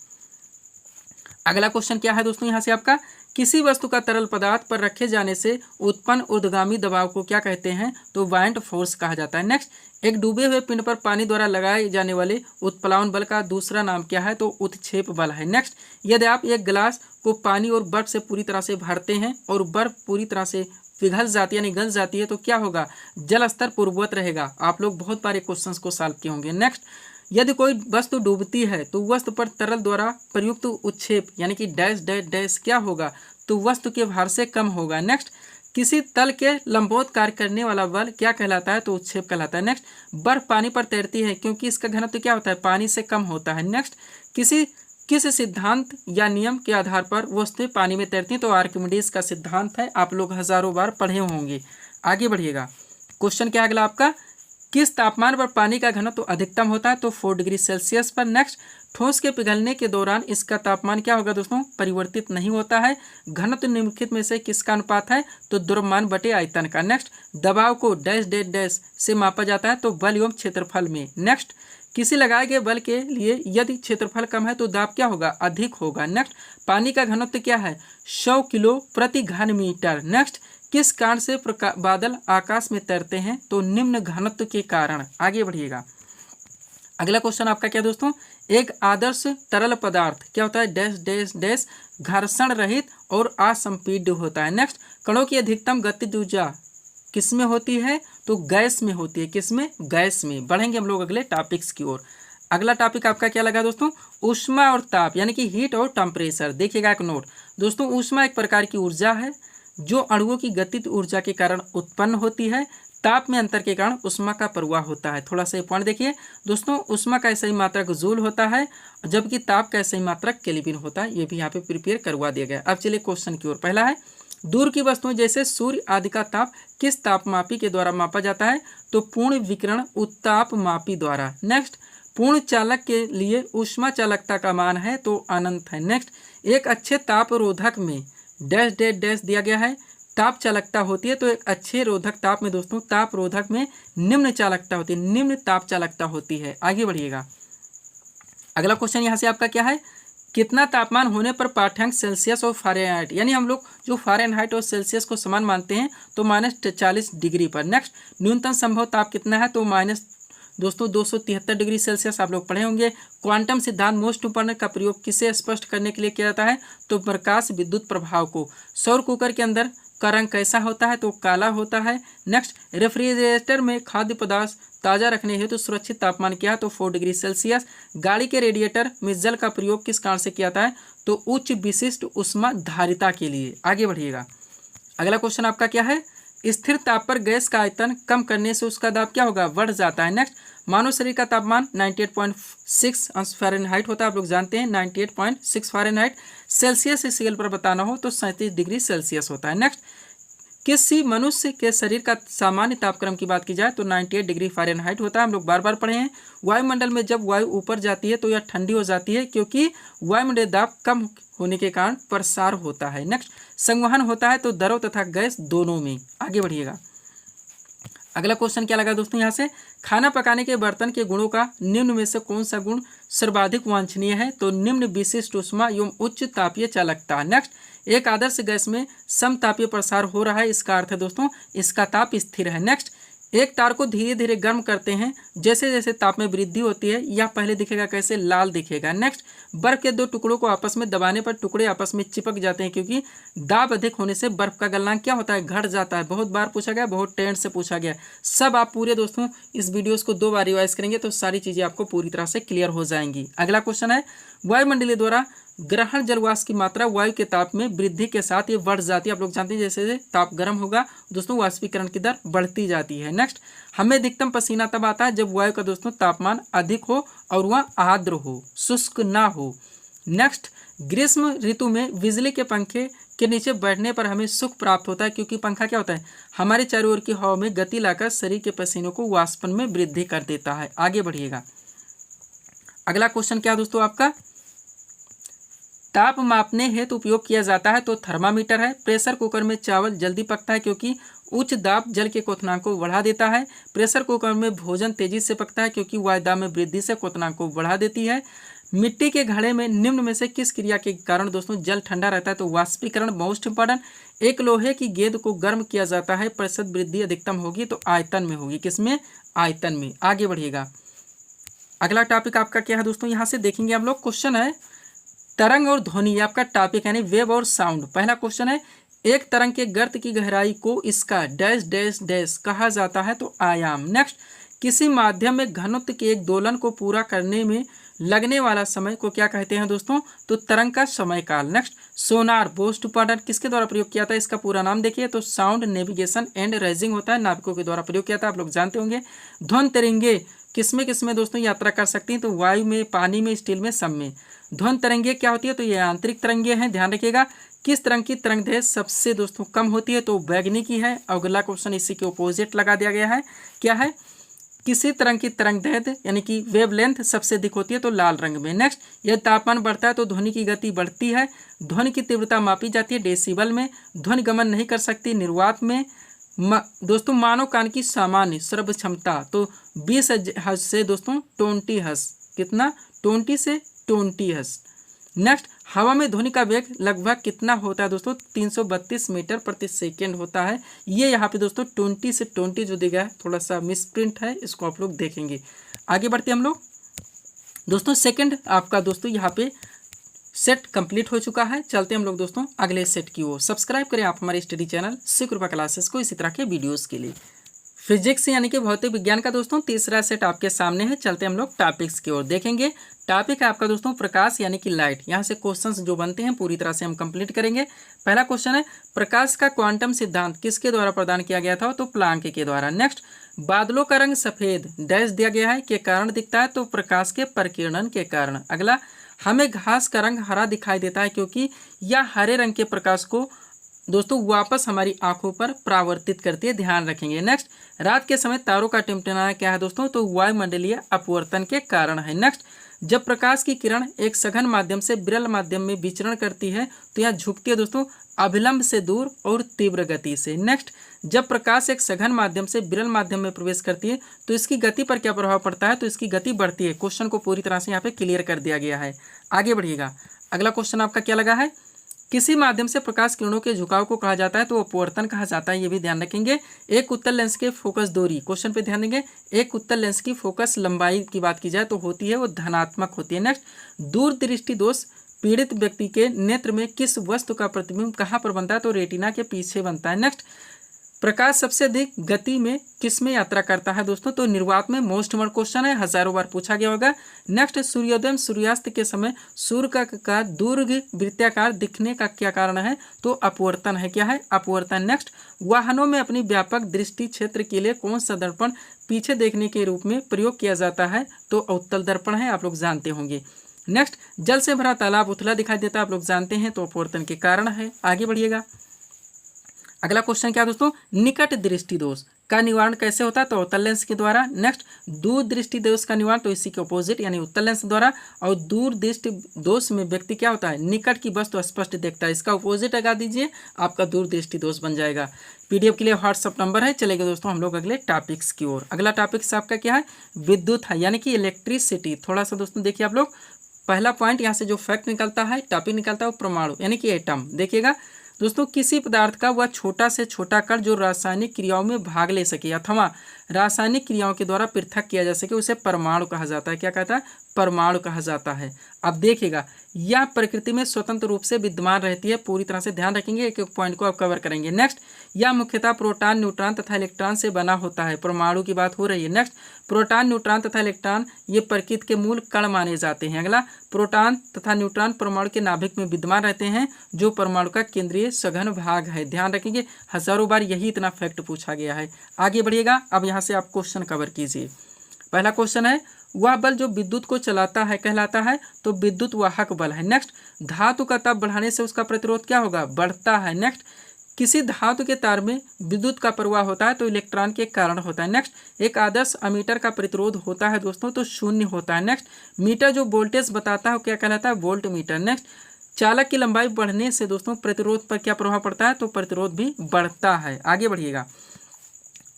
अगला क्वेश्चन क्या है दोस्तों, यहाँ से आपका, किसी वस्तु का तरल पदार्थ पर रखे जाने से उत्पन्न ऊर्ध्वगामी दबाव को क्या कहते हैं, तो बायंट फोर्स कहा जाता है। नेक्स्ट, एक डूबे हुए पिंड पर पानी द्वारा लगाए जाने वाले उत्प्लावन बल का दूसरा नाम क्या है, तो उत्क्षेप बल है। नेक्स्ट, यदि आप एक गिलास को पानी और बर्फ से पूरी तरह से भरते हैं और बर्फ पूरी तरह से पिघल जाती है यानी गल जाती है, तो क्या होगा, जल स्तर पूर्ववत रहेगा। आप लोग बहुत बार क्वेश्चन को सॉल्व किए होंगे। नेक्स्ट, यदि कोई वस्तु डूबती है तो वस्तु पर तरल द्वारा प्रयुक्त उत्क्षेप यानी कि डैश डैश डैश क्या होगा, तो वस्तु के भार से कम होगा। नेक्स्ट, किसी तल के लंबवत कार्य करने वाला बल क्या कहलाता है, तो उत्क्षेप कहलाता है। नेक्स्ट, बर्फ पानी पर तैरती है क्योंकि इसका घनत्व क्या होता है, पानी से कम होता है। नेक्स्ट, किस सिद्धांत या नियम के आधार पर वस्तुएं पानी में तैरती हैं, तो आर्किमिडीज का सिद्धांत है। आप लोग हजारों बार पढ़े होंगे। आगे बढ़िएगा। क्वेश्चन क्या अगला आपका, किस तापमान पर पानी का घनत्व अधिकतम होता है, तो 4 डिग्री सेल्सियस पर। नेक्स्ट, ठोस के पिघलने के दौरान इसका तापमान क्या होगा दोस्तों, परिवर्तित नहीं होता है। घनत्व निम्नलिखित में से किसका अनुपात है, तो द्रव्यमान बटे आयतन का। नेक्स्ट, दबाव को डैश डैश डैश से मापा जाता है, तो बल एवं क्षेत्रफल में। नेक्स्ट, किसी लगाए गए बल के लिए यदि क्षेत्रफल कम है तो दाब क्या होगा, अधिक होगा। नेक्स्ट, पानी का घनत्व क्या है, 100 किलो प्रति घन मीटर। नेक्स्ट, किस कारण से बादल आकाश में तैरते हैं, तो निम्न घनत्व के कारण। आगे बढ़िएगा। अगला क्वेश्चन आपका क्या दोस्तों, एक आदर्श तरल पदार्थ क्या होता है, डैश डैश डैश घर्षण रहित और असंपीड्य होता है। नेक्स्ट, कणों की अधिकतम गतिज ऊर्जा किस में होती है, तो गैस में होती है। किस में, गैस में। बढ़ेंगे हम लोग अगले टॉपिक्स की ओर। अगला टॉपिक आपका क्या लगा दोस्तों, ऊष्मा और ताप यानी कि हीट और टेम्परेचर। देखिएगा एक नोट दोस्तों, ऊष्मा एक प्रकार की ऊर्जा है जो अणुओं की गतिज ऊर्जा के कारण उत्पन्न होती है। ताप में अंतर के कारण ऊष्मा का प्रवाह होता है। थोड़ा सा पॉइंट देखिए दोस्तों, ऊष्मा का सही मात्रक जूल होता है जबकि ताप का सही मात्रक केल्विन होता है। ये भी यहाँ पे प्रिपेयर करवा दिया गया। अब चलिए क्वेश्चन की ओर। पहला है, दूर की वस्तुएं जैसे सूर्य आदि का ताप किस तापमापी के द्वारा मापा जाता है, तो पूर्ण विकिरण उत्तापमापी द्वारा। नेक्स्ट, पूर्ण चालक के लिए ऊष्मा चालकता का मान है, तो अनंत है। नेक्स्ट, एक अच्छे तापरोधक में डैश डैश डैश दिया गया है, ताप चालकता होती है, तो एक अच्छे रोधक ताप में दोस्तों ताप रोधक में निम्न चालकता होती है, निम्न ताप चालकता होती है। आगे बढ़िएगा। अगला क्वेश्चन यहाँ से आपका क्या है, कितना तापमान होने पर पाठ्यांक सेल्सियस और फ़ारेनहाइट, यानी हम लोग जो फ़ारेनहाइट और सेल्सियस को समान मानते हैं, तो -40 डिग्री पर। नेक्स्ट, न्यूनतम संभव ताप कितना है, तो दोस्तों 273 डिग्री सेल्सियस। आप लोग पढ़े होंगे। क्वांटम सिद्धांत मोस्ट इंपॉर्टेंट का प्रयोग किसे स्पष्ट करने के लिए किया जाता है, तो प्रकाश विद्युत प्रभाव को। सौर कुकर के अंदर का रंग कैसा होता है, तो काला होता है। नेक्स्ट, रेफ्रिजरेटर में खाद्य पदार्थ ताज़ा रखने हेतु तो सुरक्षित तापमान क्या है, तो 4 डिग्री सेल्सियस। गाड़ी के रेडिएटर में जल का प्रयोग किस कारण से किया जाता है, तो उच्च विशिष्ट ऊष्मा धारिता के लिए। आगे बढ़िएगा। अगला क्वेश्चन आपका क्या है, स्थिर ताप पर गैस का आयतन कम करने से उसका दाब क्या होगा, बढ़ जाता है। नेक्स्ट, मानव शरीर का तापमान 98.6 अंश फ़ारेनहाइट होता है। आप लोग जानते हैं 98.6 फ़ारेनहाइट। सेल्सियस स्केल पर बताना हो तो 37 डिग्री सेल्सियस होता है। नेक्स्ट, किसी मनुष्य के शरीर का सामान्य तापक्रम की बात की जाए तो 98 डिग्री फ़ारेनहाइट होता है। हम लोग बार बार पढ़े हैं। वायुमंडल में जब वायु ऊपर जाती है तो यह ठंडी हो जाती है क्योंकि वायुमंडलीय दाब कम होने के कारण प्रसार होता है। नेक्स्ट, संवहन होता है तो द्रव तथा गैस दोनों में। आगे बढ़िएगा। अगला क्वेश्चन क्या लगा दोस्तों यहाँ से, खाना पकाने के बर्तन के गुणों का निम्न में से कौन सा गुण सर्वाधिक वांछनीय है? तो निम्न विशिष्ट ऊष्मा एवं उच्च तापीय चालकता। नेक्स्ट, एक आदर्श गैस में समतापीय प्रसार हो रहा है, इसका अर्थ है दोस्तों इसका ताप स्थिर है। नेक्स्ट, एक तार को धीरे धीरे गर्म करते हैं, जैसे जैसे ताप में वृद्धि होती है यह पहले दिखेगा कैसे, लाल दिखेगा। नेक्स्ट, बर्फ के दो टुकड़ों को आपस में दबाने पर टुकड़े आपस में चिपक जाते हैं, क्योंकि दाब अधिक होने से बर्फ का गलनांक क्या होता है, घट जाता है। बहुत बार पूछा गया, बहुत टेंट से पूछा गया। सब आप पूरे दोस्तों इस वीडियोस को 2 बार रिवाइज करेंगे तो सारी चीजें आपको पूरी तरह से क्लियर हो जाएंगी। अगला क्वेश्चन है, वायुमंडलीय द्वारा ग्रहण जलवाष्प की मात्रा वायु के ताप में वृद्धि के साथ ये बढ़ जाती है। आप लोग जानते हैं जैसे जैसे ताप गर्म होगा दोस्तों वाष्पीकरण की दर बढ़ती जाती है। नेक्स्ट, हमें अधिकतम पसीना तब आता है जब वायु का दोस्तों तापमान अधिक हो और वह आर्द्र हो, शुष्क ना हो। नेक्स्ट, ग्रीष्म ऋतु में बिजली के पंखे के नीचे बैठने पर हमें सुख प्राप्त होता है, क्योंकि पंखा क्या होता है, हमारे चारों ओर की हवा में गति लाकर शरीर के पसीनों को वाष्पन में वृद्धि कर देता है। आगे बढ़िएगा। अगला क्वेश्चन क्या दोस्तों आपका, ताप मापने हेतु उपयोग किया जाता है तो थर्मामीटर है। प्रेशर कुकर में चावल जल्दी पकता है क्योंकि उच्च दाब जल के क्वथनांक को बढ़ा देता है। प्रेशर कुकर में भोजन तेजी से पकता है क्योंकि वायु दाब में वृद्धि से क्वथनांक को बढ़ा देती है। मिट्टी के घड़े में निम्न में से किस क्रिया के कारण दोस्तों जल ठंडा रहता है? तो वाष्पीकरण मोस्ट इंपॉर्टेंट। एक लोहे की गेंद को गर्म किया जाता है, प्रतिशत वृद्धि अधिकतम होगी तो आयतन में होगी। किसमें? आयतन में। आगे बढ़िएगा। अगला टॉपिक आपका क्या है दोस्तों, यहाँ से देखेंगे हम लोग। क्वेश्चन है तरंग और ध्वनि, आपका टॉपिक यानी वेव और साउंड। पहला क्वेश्चन है, एक तरंग के गर्त की गहराई को इसका डैश डैश डैश कहा जाता है तो आयाम। नेक्स्ट, किसी माध्यम में घनत्व के एक दोलन को पूरा करने में लगने वाला समय को क्या कहते हैं दोस्तों? तो तरंग का समय काल। नेक्स्ट, सोनार मोस्ट इंपॉर्टेंट किसके द्वारा प्रयोग किया था? इसका पूरा नाम देखिए तो साउंड नेविगेशन एंड राइजिंग होता है, नाविकों के द्वारा प्रयोग किया था, आप लोग जानते होंगे। ध्वनि तरंगे किसमें दोस्तों यात्रा कर सकती हैं? तो वायु में, पानी में, स्टील में, सब में। ध्वनि तरंगे क्या होती है? तो ये आंतरिक तरंगे हैं, ध्यान रखिएगा। किस तरंग की तरंग दैर्घ्य सबसे दोस्तों कम होती है? तो बैगनी की है। अगला क्वेश्चन इसी के अपोजिट लगा दिया गया है, क्या है? किसी तरंग की तरंग दैर्घ्य यानी कि वेवलेंथ सबसे अधिक होती है तो लाल रंग में। नेक्स्ट, यदि तापमान बढ़ता है तो ध्वनि की गति बढ़ती है। ध्वनि की तीव्रता मापी जाती है डेसिबल में। ध्वनि गमन नहीं कर सकती निर्वात में। दोस्तों मानव कान की सामान्य श्रव्य क्षमता तो 20 हर्ट्ज से दोस्तों 20 हर्ट्ज, कितना? 20 से 20 हर्ट्ज। नेक्स्ट, हवा में ध्वनि का वेग लगभग कितना होता है दोस्तों? 332 मीटर प्रति सेकेंड होता है। ये यहाँ पे दोस्तों 20 से 20 जो दिया है थोड़ा सा मिसप्रिंट है, इसको आप लोग देखेंगे। आगे बढ़ते हम लोग दोस्तों। सेकंड आपका दोस्तों यहाँ पे सेट कंप्लीट हो चुका है। चलते हम लोग दोस्तों अगले सेट की ओर। सब्सक्राइब करें आप हमारे स्टडी चैनल शिवकृपा क्लासेस को इसी तरह के वीडियोस के लिए। फिजिक्स यानी कि भौतिक विज्ञान का दोस्तों तीसरा सेट आपके सामने है। चलते हम लोग टॉपिक्स की ओर देखेंगे। टॉपिक है आपका दोस्तों प्रकाश यानी कि लाइट। यहाँ से क्वेश्चंस जो बनते हैं पूरी तरह से हम कंप्लीट करेंगे। पहला क्वेश्चन है, प्रकाश का क्वांटम सिद्धांत किसके द्वारा प्रदान किया गया था? तो प्लांक के द्वारा। नेक्स्ट, बादलों का रंग सफेद डैश दिया गया है के कारण दिखता है? तो प्रकाश के प्रकीर्णन के कारण। अगला, हमें घास का रंग हरा दिखाई देता है क्योंकि यह हरे रंग के प्रकाश को दोस्तों वापस हमारी आंखों पर परावर्तित करती है, ध्यान रखेंगे। नेक्स्ट, रात के समय तारों का टिमटिमाना क्या है दोस्तों? तो वायुमंडलीय अपवर्तन के कारण है। नेक्स्ट, जब प्रकाश की किरण एक सघन माध्यम से विरल माध्यम में विचरण करती है तो यह झुकती है दोस्तों अभिलंब से दूर और तीव्र गति से। नेक्स्ट, जब प्रकाश एक सघन माध्यम से विरल माध्यम में प्रवेश करती है तो इसकी गति पर क्या प्रभाव पड़ता है? तो इसकी गति बढ़ती है। क्वेश्चन को पूरी तरह से यहाँ पे क्लियर कर दिया गया है। आगे बढ़िएगा। अगला क्वेश्चन आपका क्या लगा है, किसी माध्यम से प्रकाश किरणों के झुकाव को कहा जाता है? तो अपवर्तन कहा जाता है, ये भी ध्यान रखेंगे। एक उत्तल लेंस के फोकस दूरी, क्वेश्चन पे ध्यान देंगे। एक उत्तल लेंस की फोकस लंबाई की बात की जाए तो होती है वो धनात्मक होती है। नेक्स्ट, दूरदृष्टि दोष पीड़ित व्यक्ति के नेत्र में किस वस्तु का प्रतिबिंब कहाँ पर बनता है? तो रेटिना के पीछे बनता है। नेक्स्ट, प्रकाश सबसे अधिक गति में किस में यात्रा करता है दोस्तों? तो निर्वात में। मोस्ट इम्पोर्टेंट क्वेश्चन है, हजारों बार पूछा गया होगा। नेक्स्ट, सूर्योदय सूर्यास्त के समय सूर्य का दीर्घ वृत्ताकार दिखने का क्या कारण है? तो अपवर्तन है। क्या है? अपवर्तन। नेक्स्ट, वाहनों में अपनी व्यापक दृष्टि क्षेत्र के लिए कौन सा दर्पण पीछे देखने के रूप में प्रयोग किया जाता है? तो अवतल दर्पण है, आप लोग जानते होंगे। नेक्स्ट, जल से भरा तालाब उथला दिखाई देता है, आप लोग जानते हैं, तो अपवर्तन के कारण है। आगे बढ़िएगा। अगला क्वेश्चन क्या दोस्तों, निकट दृष्टि दोष का निवारण कैसे होता है, तो अवतल लेंस के द्वारा। नेक्स्ट, दूर दृष्टि दोष का निवारण, तो इसी के ऑपोजिट यानी उत्तल लेंस द्वारा। और दूर दृष्टि दोष में व्यक्ति क्या होता है, निकट की वस्तु स्पष्ट देखता है, इसका ऑपोजिट लगा दीजिए, आपका दूर दृष्टि दोष बन जाएगा। पीडीएफ के लिए व्हाट्सअप नंबर है। चलेगा दोस्तों हम लोग अगले टॉपिक्स की ओर। अगला टॉपिक्स आपका क्या है, विद्युत है, यानी कि इलेक्ट्रिसिटी। थोड़ा सा दोस्तों देखिए आप लोग, पहला पॉइंट यहाँ से जो फैक्ट निकलता है, टॉपिक निकलता है वो परमाणु यानी कि एटम। देखिएगा दोस्तों, किसी पदार्थ का वह छोटा से छोटा कण जो रासायनिक क्रियाओं में भाग ले सके अथवा रासायनिक क्रियाओं के द्वारा पृथक किया जा सके, उसे परमाणु कहा जाता है। क्या कहता है, परमाणु कहा जाता है। अब देखिएगा, यह प्रकृति में स्वतंत्र रूप से विद्यमान रहती है। पूरी तरह से ध्यान रखेंगे, एक एक पॉइंट को आप कवर करेंगे। नेक्स्ट, यह मुख्यतः प्रोटॉन, न्यूट्रॉन तथा इलेक्ट्रॉन से बना होता है। परमाणु की बात हो रही है। नेक्स्ट, प्रोटॉन, न्यूट्रॉन तथा इलेक्ट्रॉन ये प्रकृति के मूल कण माने जाते हैं। अगला, प्रोटॉन तथा न्यूट्रॉन परमाणु के नाभिक में विद्यमान रहते हैं, जो परमाणु का केंद्रीय सघन भाग है। ध्यान रखेंगे, हजारों बार यही इतना फैक्ट पूछा गया है। आगे बढ़िएगा, अब यहाँ से आप क्वेश्चन कवर कीजिए। पहला क्वेश्चन है, वह बल जो विद्युत को चलाता है कहलाता है, तो विद्युत वाहक बल है। नेक्स्ट, धातु का ताप बढ़ाने से उसका प्रतिरोध क्या होगा, बढ़ता है। नेक्स्ट, किसी धातु के तार में विद्युत का प्रवाह होता है तो इलेक्ट्रॉन के कारण होता है। नेक्स्ट, एक आदर्श अमीटर का प्रतिरोध होता है दोस्तों तो शून्य होता है। नेक्स्ट, मीटर जो वोल्टेज बताता है वो क्या कहलाता है, वोल्ट मीटर। नेक्स्ट, चालक की लंबाई बढ़ने से दोस्तों प्रतिरोध पर क्या प्रभाव पड़ता है, तो प्रतिरोध भी बढ़ता है। आगे बढ़िएगा,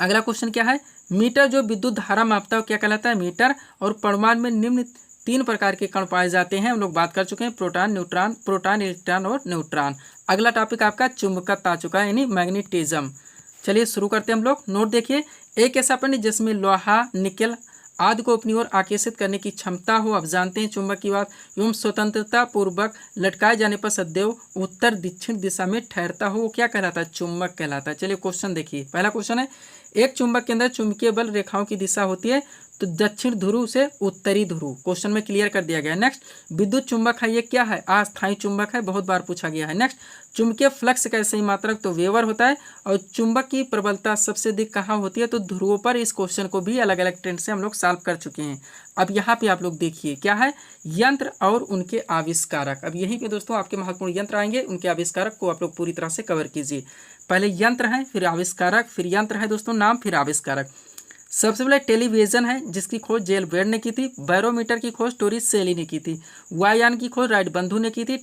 अगला क्वेश्चन क्या है, मीटर जो विद्युत धारा मापता है क्या कहलाता है, मीटर। और परमाणु में निम्न 3 प्रकार के कण पाए जाते हैं, हम लोग बात कर चुके हैं, प्रोटॉन, न्यूट्रॉन, प्रोटॉन, इलेक्ट्रॉन और न्यूट्रॉन। अगला टॉपिक आपका चुंबकत्व आ चुका है, यानी मैग्नेटिज्म। चलिए शुरू करते हैं हम लोग। नोट देखिए, एक ऐसा पिंड जिसमें लोहा, निकल आदि को अपनी ओर आकर्षित करने की क्षमता हो, आप जानते हैं चुंबक की बात, एवं स्वतंत्रता पूर्वक लटकाए जाने पर सदैव उत्तर दक्षिण दिशा में ठहरता हो, वो क्या कहलाता है, चुंबक कहलाता है। चलिए क्वेश्चन देखिए, पहला क्वेश्चन है, एक चुंबक के अंदर चुंबकीय बल रेखाओं की दिशा होती है, तो दक्षिण ध्रुव से उत्तरी ध्रुव। क्वेश्चन में क्लियर कर दिया गया है। नेक्स्ट, विद्युत चुंबक है, ये क्या है, अस्थायी चुंबक है, बहुत बार पूछा गया है। नेक्स्ट, चुंबकीय फ्लक्स का सही मात्रक तो वेबर होता है, और चुंबक की प्रबलता सबसे अधिक कहाँ होती है, तो ध्रुवों पर। इस क्वेश्चन को भी अलग अलग ट्रेंड से हम लोग सॉल्व कर चुके हैं। अब यहाँ पे आप लोग देखिए क्या है, यंत्र और उनके आविष्कारक। अब यहीं पे दोस्तों आपके महत्वपूर्ण यंत्र आएंगे, उनके आविष्कारक को आप लोग पूरी तरह से कवर कीजिए। पहले यंत्र है, फिर आविष्कारक, फिर यंत्र है दोस्तों नाम, फिर आविष्कारक। सबसे पहले टेलीविजन है, जिसकी खोज जेल वेड ने की थी। बैरोमीटर की खोज टोरिस सेली ने की थी। वायुयान की खोज राइट बंधु ने की थी।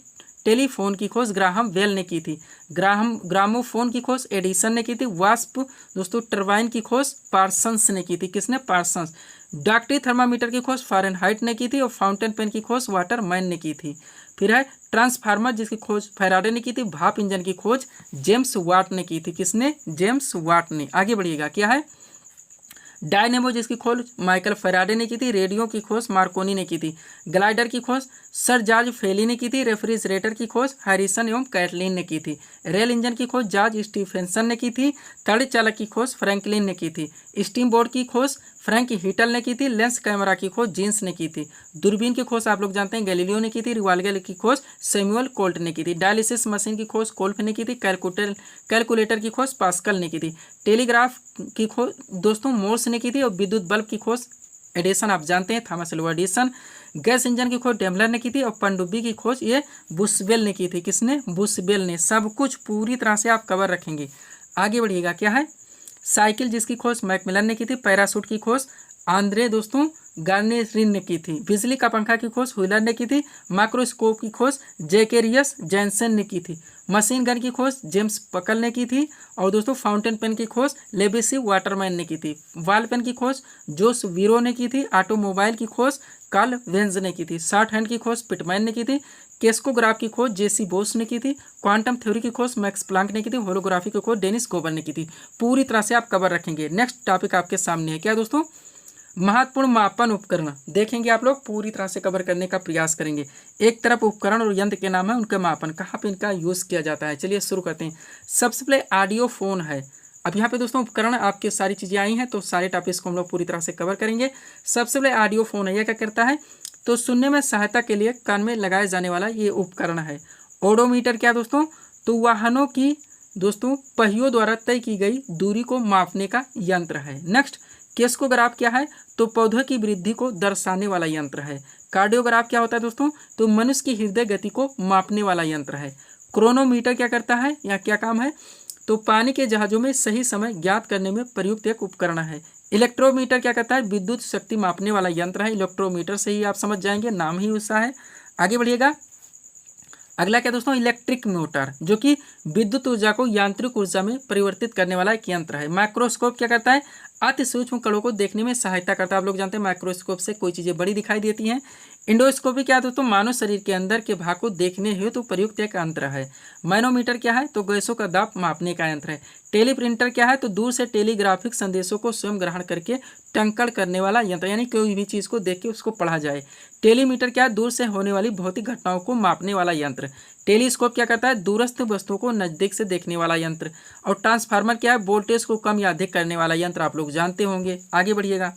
टेलीफोन की खोज ग्राहम बेल ने की थी। ग्रामोफोन की खोज एडिसन ने की थी। वास्प दोस्तों टरबाइन की खोज पार्सन्स ने की थी। किसने, पार्सन्स। डॉक्टरी थर्मामीटर की खोज फारेनहाइट ने की थी, और फाउंटेन पेन की खोज वाटरमैन ने की थी। फिर है ट्रांसफार्मर, जिसकी खोज फैराडे ने की थी। भाप इंजन की खोज जेम्स वाट ने की थी। किसने, जेम्स वाट ने। आगे बढ़िएगा, क्या है, डायनेमो, जिसकी खोज माइकल फैराडे ने की थी। रेडियो की खोज मार्कोनी ने की थी। ग्लाइडर की खोज सर जॉर्ज फेली ने की थी। रेफ्रिजरेटर की खोज हैरिसन एवं कैटलिन ने की थी। रेल इंजन की खोज जॉर्ज स्टीफेंसन ने की थी। गाड़ी चालक की खोज फ्रैंकलिन ने की थी। स्टीम बोर्ड की खोज फ्रैंक हीटल ने की थी। लेंस कैमरा की खोज जीन्स ने की थी। दूरबीन की खोज आप लोग जानते हैं गैलीलियो ने की थी। रिवाल्वर की खोज सैमुअल कोल्ट ने की थी। डायलिसिस मशीन की खोज कोल्फ ने की थी। कैलकुलेटर की खोज पास्कल ने की थी। टेलीग्राफ की खोज दोस्तों मोर्स ने की थी। और विद्युत बल्ब की खोज एडिसन आप जानते हैं, Thomas Alva Edison. Gas engine की खोज डेमलर ने की थी। और पनडुब्बी की खोज ये बुशबेल ने की थी। किसने, बुशबेल ने। सब कुछ पूरी तरह से आप कवर रखेंगे। आगे बढ़िएगा, क्या है, साइकिल, जिसकी खोज मैकमिलन ने की थी। पैराशूट की खोज आंद्रे दोस्तों गार्नेरिन ने की थी। बिजली का पंखा की खोज व्हीलर ने की थी। माइक्रोस्कोप की खोज जैकेरियस जैनसन ने की थी। मशीन गन की खोज जेम्स पकल ने की थी। और दोस्तों फाउंटेन पेन की खोज लेबिसी वाटरमैन ने की थी। वॉल पेन की खोज जोस वीरो ने की थी। ऑटोमोबाइल की खोज कार्ल वेंज ने की थी। शॉर्ट हैंड की खोज पिटमैन ने की थी। केस्कोग्राफ की खोज जेसी बोस ने की थी। क्वांटम थ्योरी की खोज मैक्स प्लांक ने की थी। होलोग्राफी की खोज डेनिस गोबर ने की थी। पूरी तरह से आप कवर रखेंगे। नेक्स्ट टॉपिक आपके सामने है, क्या दोस्तों, महत्वपूर्ण मापन उपकरण। देखेंगे आप लोग, पूरी तरह से कवर करने का प्रयास करेंगे। एक तरफ उपकरण और यंत्र के नाम है, उनके मापन, कहाँ पे इनका यूज किया जाता है। चलिए शुरू करते हैं। सबसे पहले ऑडियो फोन है। अब यहाँ पे दोस्तों उपकरण आपके सारी चीजें आई हैं, तो सारे टॉपिक्स को हम लोग पूरी तरह से कवर करेंगे। सबसे पहले ऑडियो फोन है, यह क्या करता है, तो सुनने में सहायता के लिए कान में लगाए जाने वाला ये उपकरण है। ओडोमीटर क्या दोस्तों, तो वाहनों की दोस्तों पहियों द्वारा तय की गई दूरी को मापने का यंत्र है। नेक्स्ट, केस्कोग्राफ क्या है, तो पौधों की वृद्धि को दर्शाने वाला यंत्र है। कार्डियोग्राफ क्या होता है दोस्तों, तो मनुष्य की हृदय गति को मापने वाला यंत्र है। क्रोनोमीटर क्या करता है, या क्या काम है, तो पानी के जहाजों में सही समय ज्ञात करने में प्रयुक्त एक उपकरण है। इलेक्ट्रोमीटर क्या कहता है, विद्युत शक्ति मापने वाला यंत्र है। इलेक्ट्रोमीटर से ही आप समझ जाएंगे, नाम ही उसका है। आगे बढ़िएगा। अगला क्या दोस्तों, इलेक्ट्रिक मोटर, जो कि विद्युत ऊर्जा को यांत्रिक ऊर्जा में परिवर्तित करने वाला एक यंत्र है। माइक्रोस्कोप क्या करता है, अति सूक्ष्म कणों को देखने में सहायता करता है। आप लोग जानते हैं माइक्रोस्कोप से कोई चीजें बड़ी दिखाई देती हैं। इंडोस्कोपी क्या है दोस्तों, मानव शरीर के अंदर के भाग को देखने हेतु तो प्रयुक्त एक यंत्र है। मैनोमीटर क्या है, तो गैसों का दाब मापने का यंत्र है। टेलीप्रिंटर क्या है, तो दूर से टेलीग्राफिक संदेशों को स्वयं ग्रहण करके टंकण करने वाला यंत्र, यानी कोई भी चीज को देख के उसको पढ़ा जाए। टेलीमीटर क्या है, दूर से होने वाली भौतिक घटनाओं को मापने वाला यंत्र। टेलीस्कोप क्या करता है, दूरस्थ वस्तुओं को नजदीक से देखने वाला यंत्र। और ट्रांसफार्मर क्या है, वोल्टेज को कम या अधिक करने वाला यंत्र। आप लोग जानते होंगे। आगे बढ़िएगा।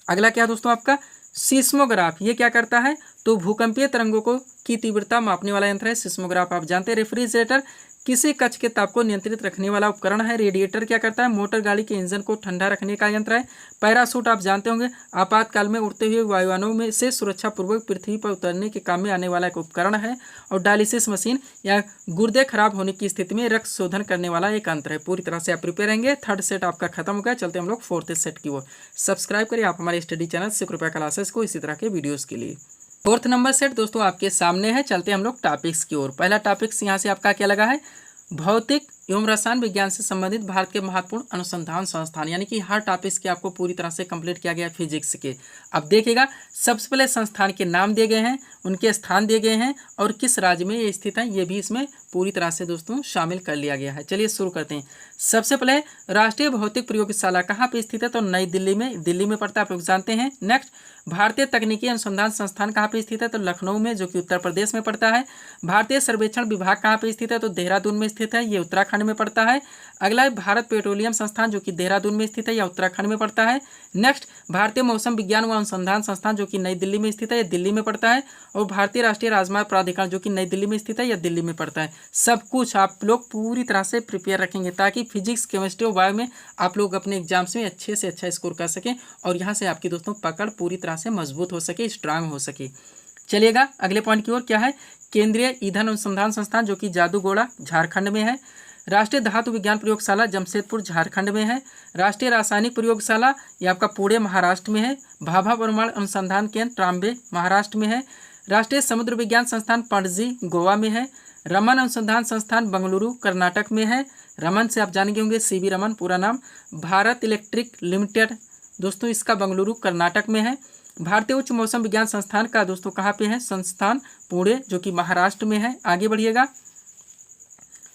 अगला क्या दोस्तों आपका, सिस्मोग्राफ। ये क्या करता है, तो भूकंपीय तरंगों को की तीव्रता मापने वाला यंत्र है सिस्मोग्राफ। आप जानते हैं। रेफ्रिजरेटर किसी कक्ष के ताप को नियंत्रित रखने वाला उपकरण है। रेडिएटर क्या करता है, मोटर गाड़ी के इंजन को ठंडा रखने का यंत्र है। पैराशूट आप जानते होंगे, आपातकाल में उड़ते हुए वायुयानों में से सुरक्षा पूर्वक पृथ्वी पर उतरने के काम में आने वाला एक उपकरण है। और डायलिसिस मशीन या गुर्दे खराब होने की स्थिति में रक्त शोधन करने वाला एक यंत्र है। पूरी तरह से आप प्रिपेयर रहेंगे। थर्ड सेट आपका खत्म हो गया। चलते हम लोग फोर्थ सेट की ओर। सब्सक्राइब करिए आप हमारे स्टडी चैनल सिकुरुपा क्लासेस को इसी तरह के वीडियोस के लिए। फोर्थ नंबर सेट दोस्तों आपके सामने है। चलते हम लोग टॉपिक्स की ओर। पहला टॉपिक्स यहाँ से आपका क्या लगा है, भौतिक एवं रसायन विज्ञान से संबंधित भारत के महत्वपूर्ण अनुसंधान संस्थान, यानी कि हर टॉपिक्स के आपको पूरी तरह से कंप्लीट किया गया फिजिक्स के। अब देखिएगा, सबसे पहले संस्थान के नाम दिए गए हैं, उनके स्थान दिए गए हैं और किस राज्य में ये स्थित है, ये भी इसमें पूरी तरह से दोस्तों शामिल कर लिया गया है। चलिए शुरू करते हैं। सबसे पहले राष्ट्रीय भौतिक प्रयोगशाला कहाँ पे स्थित है, तो नई दिल्ली में, दिल्ली में पड़ता है, आप लोग जानते हैं। नेक्स्ट, भारतीय तकनीकी अनुसंधान संस्थान कहाँ पे स्थित है, तो लखनऊ में, जो कि उत्तर प्रदेश में पड़ता है। भारतीय सर्वेक्षण विभाग कहाँ पे स्थित है, तो देहरादून में स्थित है, ये उत्तराखंड में पड़ता है। अगला है भारत पेट्रोलियम संस्थान, जो कि देहरादून में स्थित है या उत्तराखंड में पड़ता है। नेक्स्ट, भारतीय मौसम विज्ञान व अनुसंधान संस्थान, जो कि नई दिल्ली में स्थित है, या दिल्ली में पड़ता है। और भारतीय राष्ट्रीय राजमार्ग प्राधिकरण, जो कि नई दिल्ली में स्थित है या दिल्ली में पड़ता है। सब कुछ आप लोग पूरी तरह से प्रिपेयर रखेंगे ताकि फिजिक्स, केमिस्ट्री और बायो में आप लोग अपने एग्जाम्स में अच्छे से अच्छा स्कोर कर सकें और यहाँ से आपकी दोस्तों पकड़ पूरी तरह से मजबूत हो सके, स्ट्रांग हो सके। चलिएगा अगले पॉइंट की ओर। क्या है, केंद्रीय ईंधन अनुसंधान संस्थान, जो कि जादूगोड़ा झारखंड में है। राष्ट्रीय धातु विज्ञान प्रयोगशाला जमशेदपुर झारखंड में है। राष्ट्रीय रासायनिक प्रयोगशाला ये आपका पुणे महाराष्ट्र में है। भाभा परमाणु अनुसंधान केंद्र ट्राम्बे महाराष्ट्र में है। राष्ट्रीय समुद्र विज्ञान संस्थान पणजी गोवा में है। रमन अनुसंधान संस्थान बेंगलुरु कर्नाटक में है। रमन से आप जानेंगे होंगे सीवी रमन पूरा नाम। भारत इलेक्ट्रिक लिमिटेड दोस्तों इसका बेंगलुरु कर्नाटक में है। भारतीय उच्च मौसम विज्ञान संस्थान का दोस्तों कहाँ पे है, संस्थान पुणे, जो कि महाराष्ट्र में है। आगे बढ़िएगा।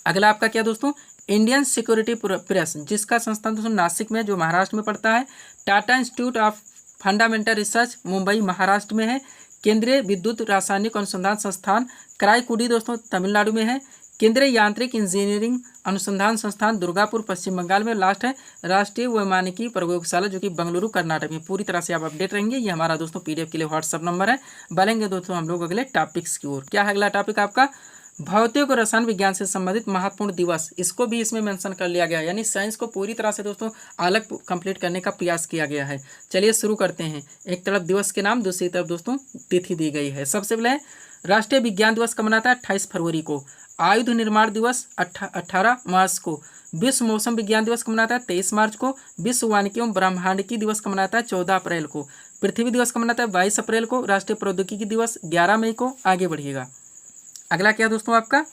अगला आपका क्या दोस्तों, इंडियन सिक्योरिटी प्रेस, जिसका संस्थान दोस्तों नासिक में, जो महाराष्ट्र में पड़ता है। Tata institute of fundamental research Mumbai Maharashtra में है। केंद्रीय विद्युत रासायनिक अनुसंधान संस्थान कराईकुडी दोस्तों तमिलनाडु में है। केंद्रीय यांत्रिक इंजीनियरिंग अनुसंधान संस्थान दुर्गापुर पश्चिम बंगाल में। लास्ट है राष्ट्रीय वैमानिकी प्रयोगशाला, जो कि बेंगलुरु कर्नाटक में। पूरी तरह से आप अपडेट रहेंगे। ये हमारा दोस्तों पीडीएफ के लिए व्हाट्सअप नंबर है। बढ़ेंगे दोस्तों हम लोग अगले टॉपिक्स की ओर। क्या है अगला टॉपिक आपका, भौतिक और रसायन विज्ञान से संबंधित महत्वपूर्ण दिवस। इसको भी इसमें मेंशन कर लिया गया है, यानी साइंस को पूरी तरह से दोस्तों अलग कंप्लीट करने का प्रयास किया गया है। चलिए शुरू करते हैं। एक तरफ दिवस के नाम, दूसरी तरफ दोस्तों तिथि दी गई है। सबसे पहले राष्ट्रीय विज्ञान दिवस कब मनाता है, 28 फरवरी को। आयुध निर्माण दिवस 18 मार्च को। विश्व मौसम विज्ञान दिवस कब मनाता है, 23 मार्च को। विश्व वानिकी एवं ब्रह्मांडिकी दिवस कब मनाता है, 14 अप्रैल को। पृथ्वी दिवस कब मनाता है, 22 अप्रैल को। राष्ट्रीय प्रौद्योगिकी दिवस 11 मई को। आगे बढ़िएगा। अगला क्या दोस्तों आपका,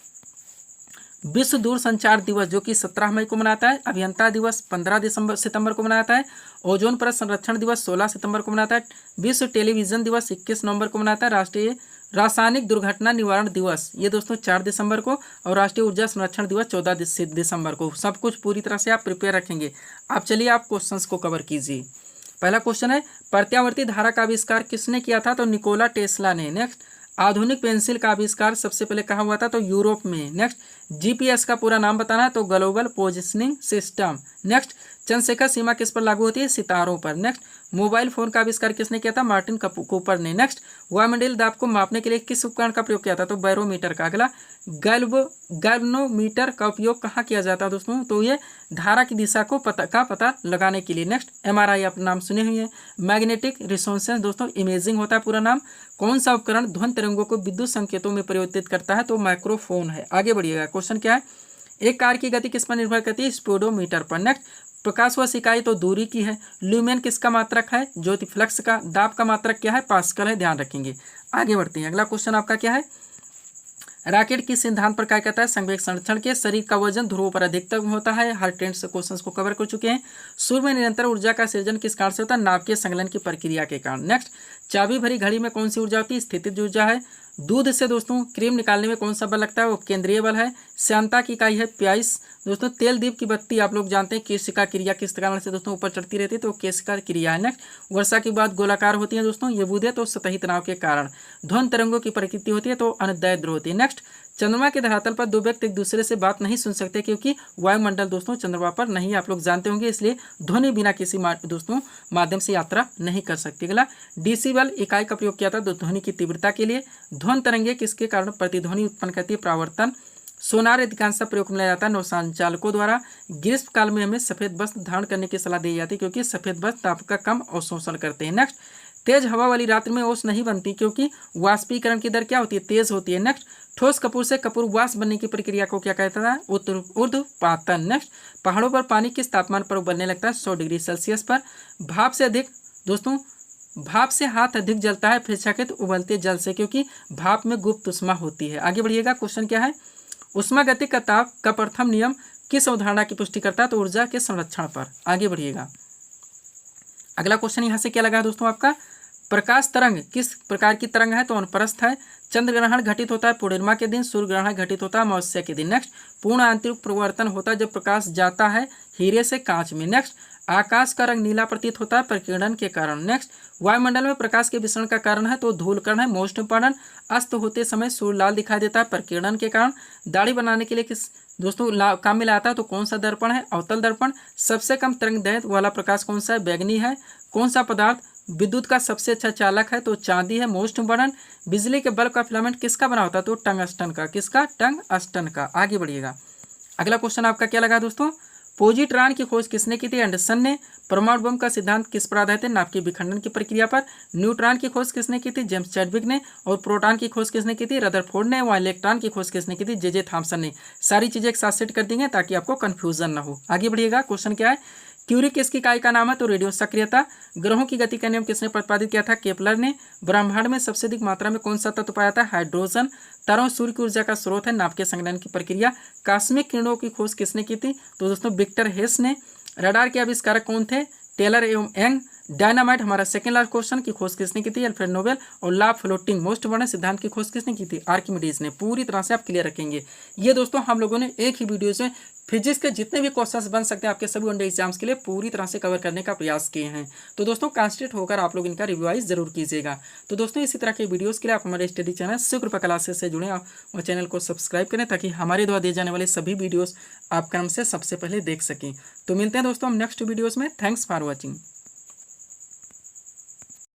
विश्व दूरसंचार दिवस, जो कि 17 मई को मनाता है। अभियंता दिवस 15 सितंबर को मनाता है। ओजोन परत संरक्षण दिवस 16 सितंबर को मनाता है। विश्व टेलीविजन दिवस 21 नवंबर को मनाता है। राष्ट्रीय रासायनिक दुर्घटना निवारण दिवस ये दोस्तों 4 दिसंबर को। और राष्ट्रीय ऊर्जा संरक्षण दिवस 14 दिसंबर को। सब कुछ पूरी तरह से आप प्रिपेयर रखेंगे। अब चलिए आप क्वेश्चंस को कवर कीजिए। पहला क्वेश्चन है, प्रत्यावर्ती धारा का आविष्कार किसने किया था, तो निकोला टेस्ला ने। नेक्स्ट, आधुनिक पेंसिल का आविष्कार सबसे पहले कहाँ हुआ था, तो यूरोप में। नेक्स्ट, जीपीएस का पूरा नाम बताना है, तो global positioning system. Next, Chandrasekhar सीमा किस पर लागू होती है, सितारों पर। नेक्स्ट, मोबाइल फोन का आविष्कार किसने किया था, मार्टिन कूपर ने। नेक्स्ट, वायुमंडलीय दाब को मापने के लिए किस उपकरण का प्रयोग किया था, तो बैरोमीटर का। अगला, गैल्वेनोमीटर का उपयोग कहाँ किया जाता है दोस्तों, तो ये धारा की दिशा को पता लगाने के लिए। नेक्स्ट, एमआरआई आप नाम सुने हुए हैं। मैग्नेटिक रिसोनेंस दोस्तों इमेजिंग होता है पूरा नाम। कौन सा उपकरण ध्वनि तरंगों को विद्युत संकेतों में परिवर्तित करता है, तो माइक्रोफोन है। आगे बढ़िएगा। क्वेश्चन क्या है, एक कार की गति किस पर निर्भर करती है? स्पीडोमीटर पर। नेक्स्ट, प्रकाश वर्ष इकाई तो दूरी की है। ल्यूमेन किसका मात्रक है? ज्योति फ्लक्स का। दाब का मात्रक क्या है? पास्कल है, ध्यान रखेंगे। आगे बढ़ते हैं, अगला क्वेश्चन आपका क्या है? रॉकेट किस सिद्धांत पर कार्य करता है? संवेग संरक्षण के। शरीर का वजन ध्रुवों पर अधिकतम होता है। हर 10 क्वेश्चन को कवर कर चुके हैं। सूर्य में निरंतर ऊर्जा का सृजन किस कारण से होता है? नाभिकीय संलयन की प्रक्रिया के कारण। नेक्स्ट, चाबी भरी घड़ी में कौन सी ऊर्जा होती है? स्थितिज ऊर्जा है। दूध से दोस्तों क्रीम निकालने में कौन सा बल लगता है? वो केंद्रीय बल है। श्यानता की इकाई है प्याइस। दोस्तों तेल दीप की बत्ती आप लोग जानते हैं केशिका क्रिया किस कारण से दोस्तों ऊपर चढ़ती रहती है, तो केशिका क्रिया है। नेक्स्ट, वर्षा की बात गोलाकार होती है दोस्तों, ये बूंदें तो सतही तनाव के कारण। ध्वनि तरंगों की प्रकृति होती है तो अनुदैर्ध्य ध्रुव होती है। नेक्स्ट, चंद्रमा के धरातल पर दो व्यक्ति एक दूसरे से बात नहीं सुन सकते क्योंकि वायुमंडल दोस्तों चंद्रमा पर नहीं, आप लोग जानते होंगे, इसलिए ध्वनि बिना किसी दोस्तों माध्यम से यात्रा नहीं कर सकती। अगला, डेसिबल इकाई का प्रयोग किया था ध्वनि की तीव्रता के लिए। ध्वनि तरंगे किसके कारण प्रतिध्वनि उत्पन्न करती है? परावर्तन। सोनार अधिकांश प्रयोग में लिया जाता है नौसंचालकों द्वारा। ग्रीष्म काल में हमें सफेद वस्त्र धारण करने की सलाह दी जाती है क्योंकि सफेद वस्त्र ताप का कम अवशोषण करते हैं। नेक्स्ट, तेज हवा वाली रात्रि में ओस नहीं बनती क्योंकि वाष्पीकरण की दर क्या होती है? तेज होती है। नेक्स्ट, ठोस कपूर से कपूर वाष्प बनने की प्रक्रिया को क्या कहता है? ऊर्ध्वपातन। नेक्स्ट, पहाड़ों पर पानी किस तापमान पर उबलने लगता है? 100 डिग्री सेल्सियस पर। भाप से अधिक दोस्तों भाप से हाथ अधिक जलता है अपेक्षाकृत उबलते जल से क्योंकि भाप में गुप्त उष्मा होती है। आगे बढ़िएगा, क्वेश्चन क्या है? उष्मागतिक का ताप का प्रथम नियम किस अवधारणा की पुष्टि करता है? तो ऊर्जा के संरक्षण पर। आगे बढ़िएगा, अगला क्वेश्चन यहाँ से क्या लगा दोस्तों आपका? प्रकाश तरंग किस प्रकार की तरंग है? तो अनुप्रस्थ है। चंद्र ग्रहण घटित होता है पूर्णिमा के दिन। सूर्य ग्रहण घटित होता है अमावस्या के दिन। नेक्स्ट, पूर्ण आंतरिक परिवर्तन होता है जब प्रकाश जाता है हीरे से कांच में। नेक्स्ट, आकाश का रंग नीला प्रतीत होता है प्रकीर्णन के कारण। नेक्स्ट, वायुमंडल में प्रकाश के विसरण का कारण है तो धूलकण है मोष्ण पठन। अस्त होते समय सूर्य लाल दिखाई देता है प्रकीर्णन के कारण। दाढ़ी बनाने के लिए किस दोस्तों काम में लाता है? तो कौन सा दर्पण है? अवतल दर्पण। सबसे कम तरंग दैर्घ्य वाला प्रकाश कौन सा है? बैगनी है। कौन सा पदार्थ विद्युत का सबसे अच्छा चालक है? तो चांदी है। मोष्ण वर्णन। बिजली के बल्ब का फिलामेंट किसका बना होता है? तो टंगस्टन का। किसका? टंगस्टन का। आगे बढ़िएगा, अगला क्वेश्चन आपका क्या लगा दोस्तों? पोजिट्रॉन की खोज किसने की थी? एंडरसन ने। परमाणु बम का सिद्धांत किस पर आधारित है? नाभिकीय विखंडन की प्रक्रिया पर। न्यूट्रॉन की खोज किसने की थी? जेम्स चैडविक ने। और प्रोटॉन की खोज किसने की थी? रदरफोर्ड ने। और इलेक्ट्रॉन की खोज किसने की थी? जे थॉमसन ने। सारी चीजें एक साथ सेट कर देंगे ताकि आपको कंफ्यूजन ना हो। आगे बढ़िएगा, क्वेश्चन क्या है? क्यूरी किसकी इकाई का नाम है? तो रेडियो सक्रियता। ग्रहों की गति का नियम किसने प्रतिपादित किया था? केपलर ने। ब्रह्मांड में सबसे अधिक मात्रा में कौन सा तत्व पाया था? हाइड्रोजन। तारों सूर्य की ऊर्जा का स्रोत है नाभिकीय संघनन की प्रक्रिया। कॉस्मिक किरणों की खोज किसने की थी? तो दोस्तों विक्टर हेस ने। रडार के आविष्कारक कौन थे? टेलर एवं यंग। डायनामाइट हमारा सेकंड लास्ट क्वेश्चन की खोज किसने की थी? Alfred Nobel. और ला फ्लोटिंग मोस्ट वर्णन सिद्धांत की खोज किसने की थी? आर्किमिडीज ने। पूरी तरह से आप क्लियर रखेंगे। ये दोस्तों हम लोगों ने एक ही वीडियो में फिजिक्स के जितने भी क्वेश्चंस बन सकते हैं आपके सभी वनडे एग्जाम्स के लिए पूरी तरह से कवर करने का प्रयास किए हैं। तो दोस्तों कॉन्सेंट्रेट होकर आप लोग इनका रिवाइज जरूर कीजिएगा। तो दोस्तों इसी तरह के वीडियोस के लिए आप हमारे स्टडी चैनल शिवकृपा क्लासेस से जुड़े और चैनल को सब्सक्राइब करें ताकि हमारे द्वारा दिए जाने वाले सभी वीडियोस आप क्रम से सबसे पहले देख सकें। तो मिलते हैं दोस्तों हम नेक्स्ट वीडियोस में। Thanks for watching.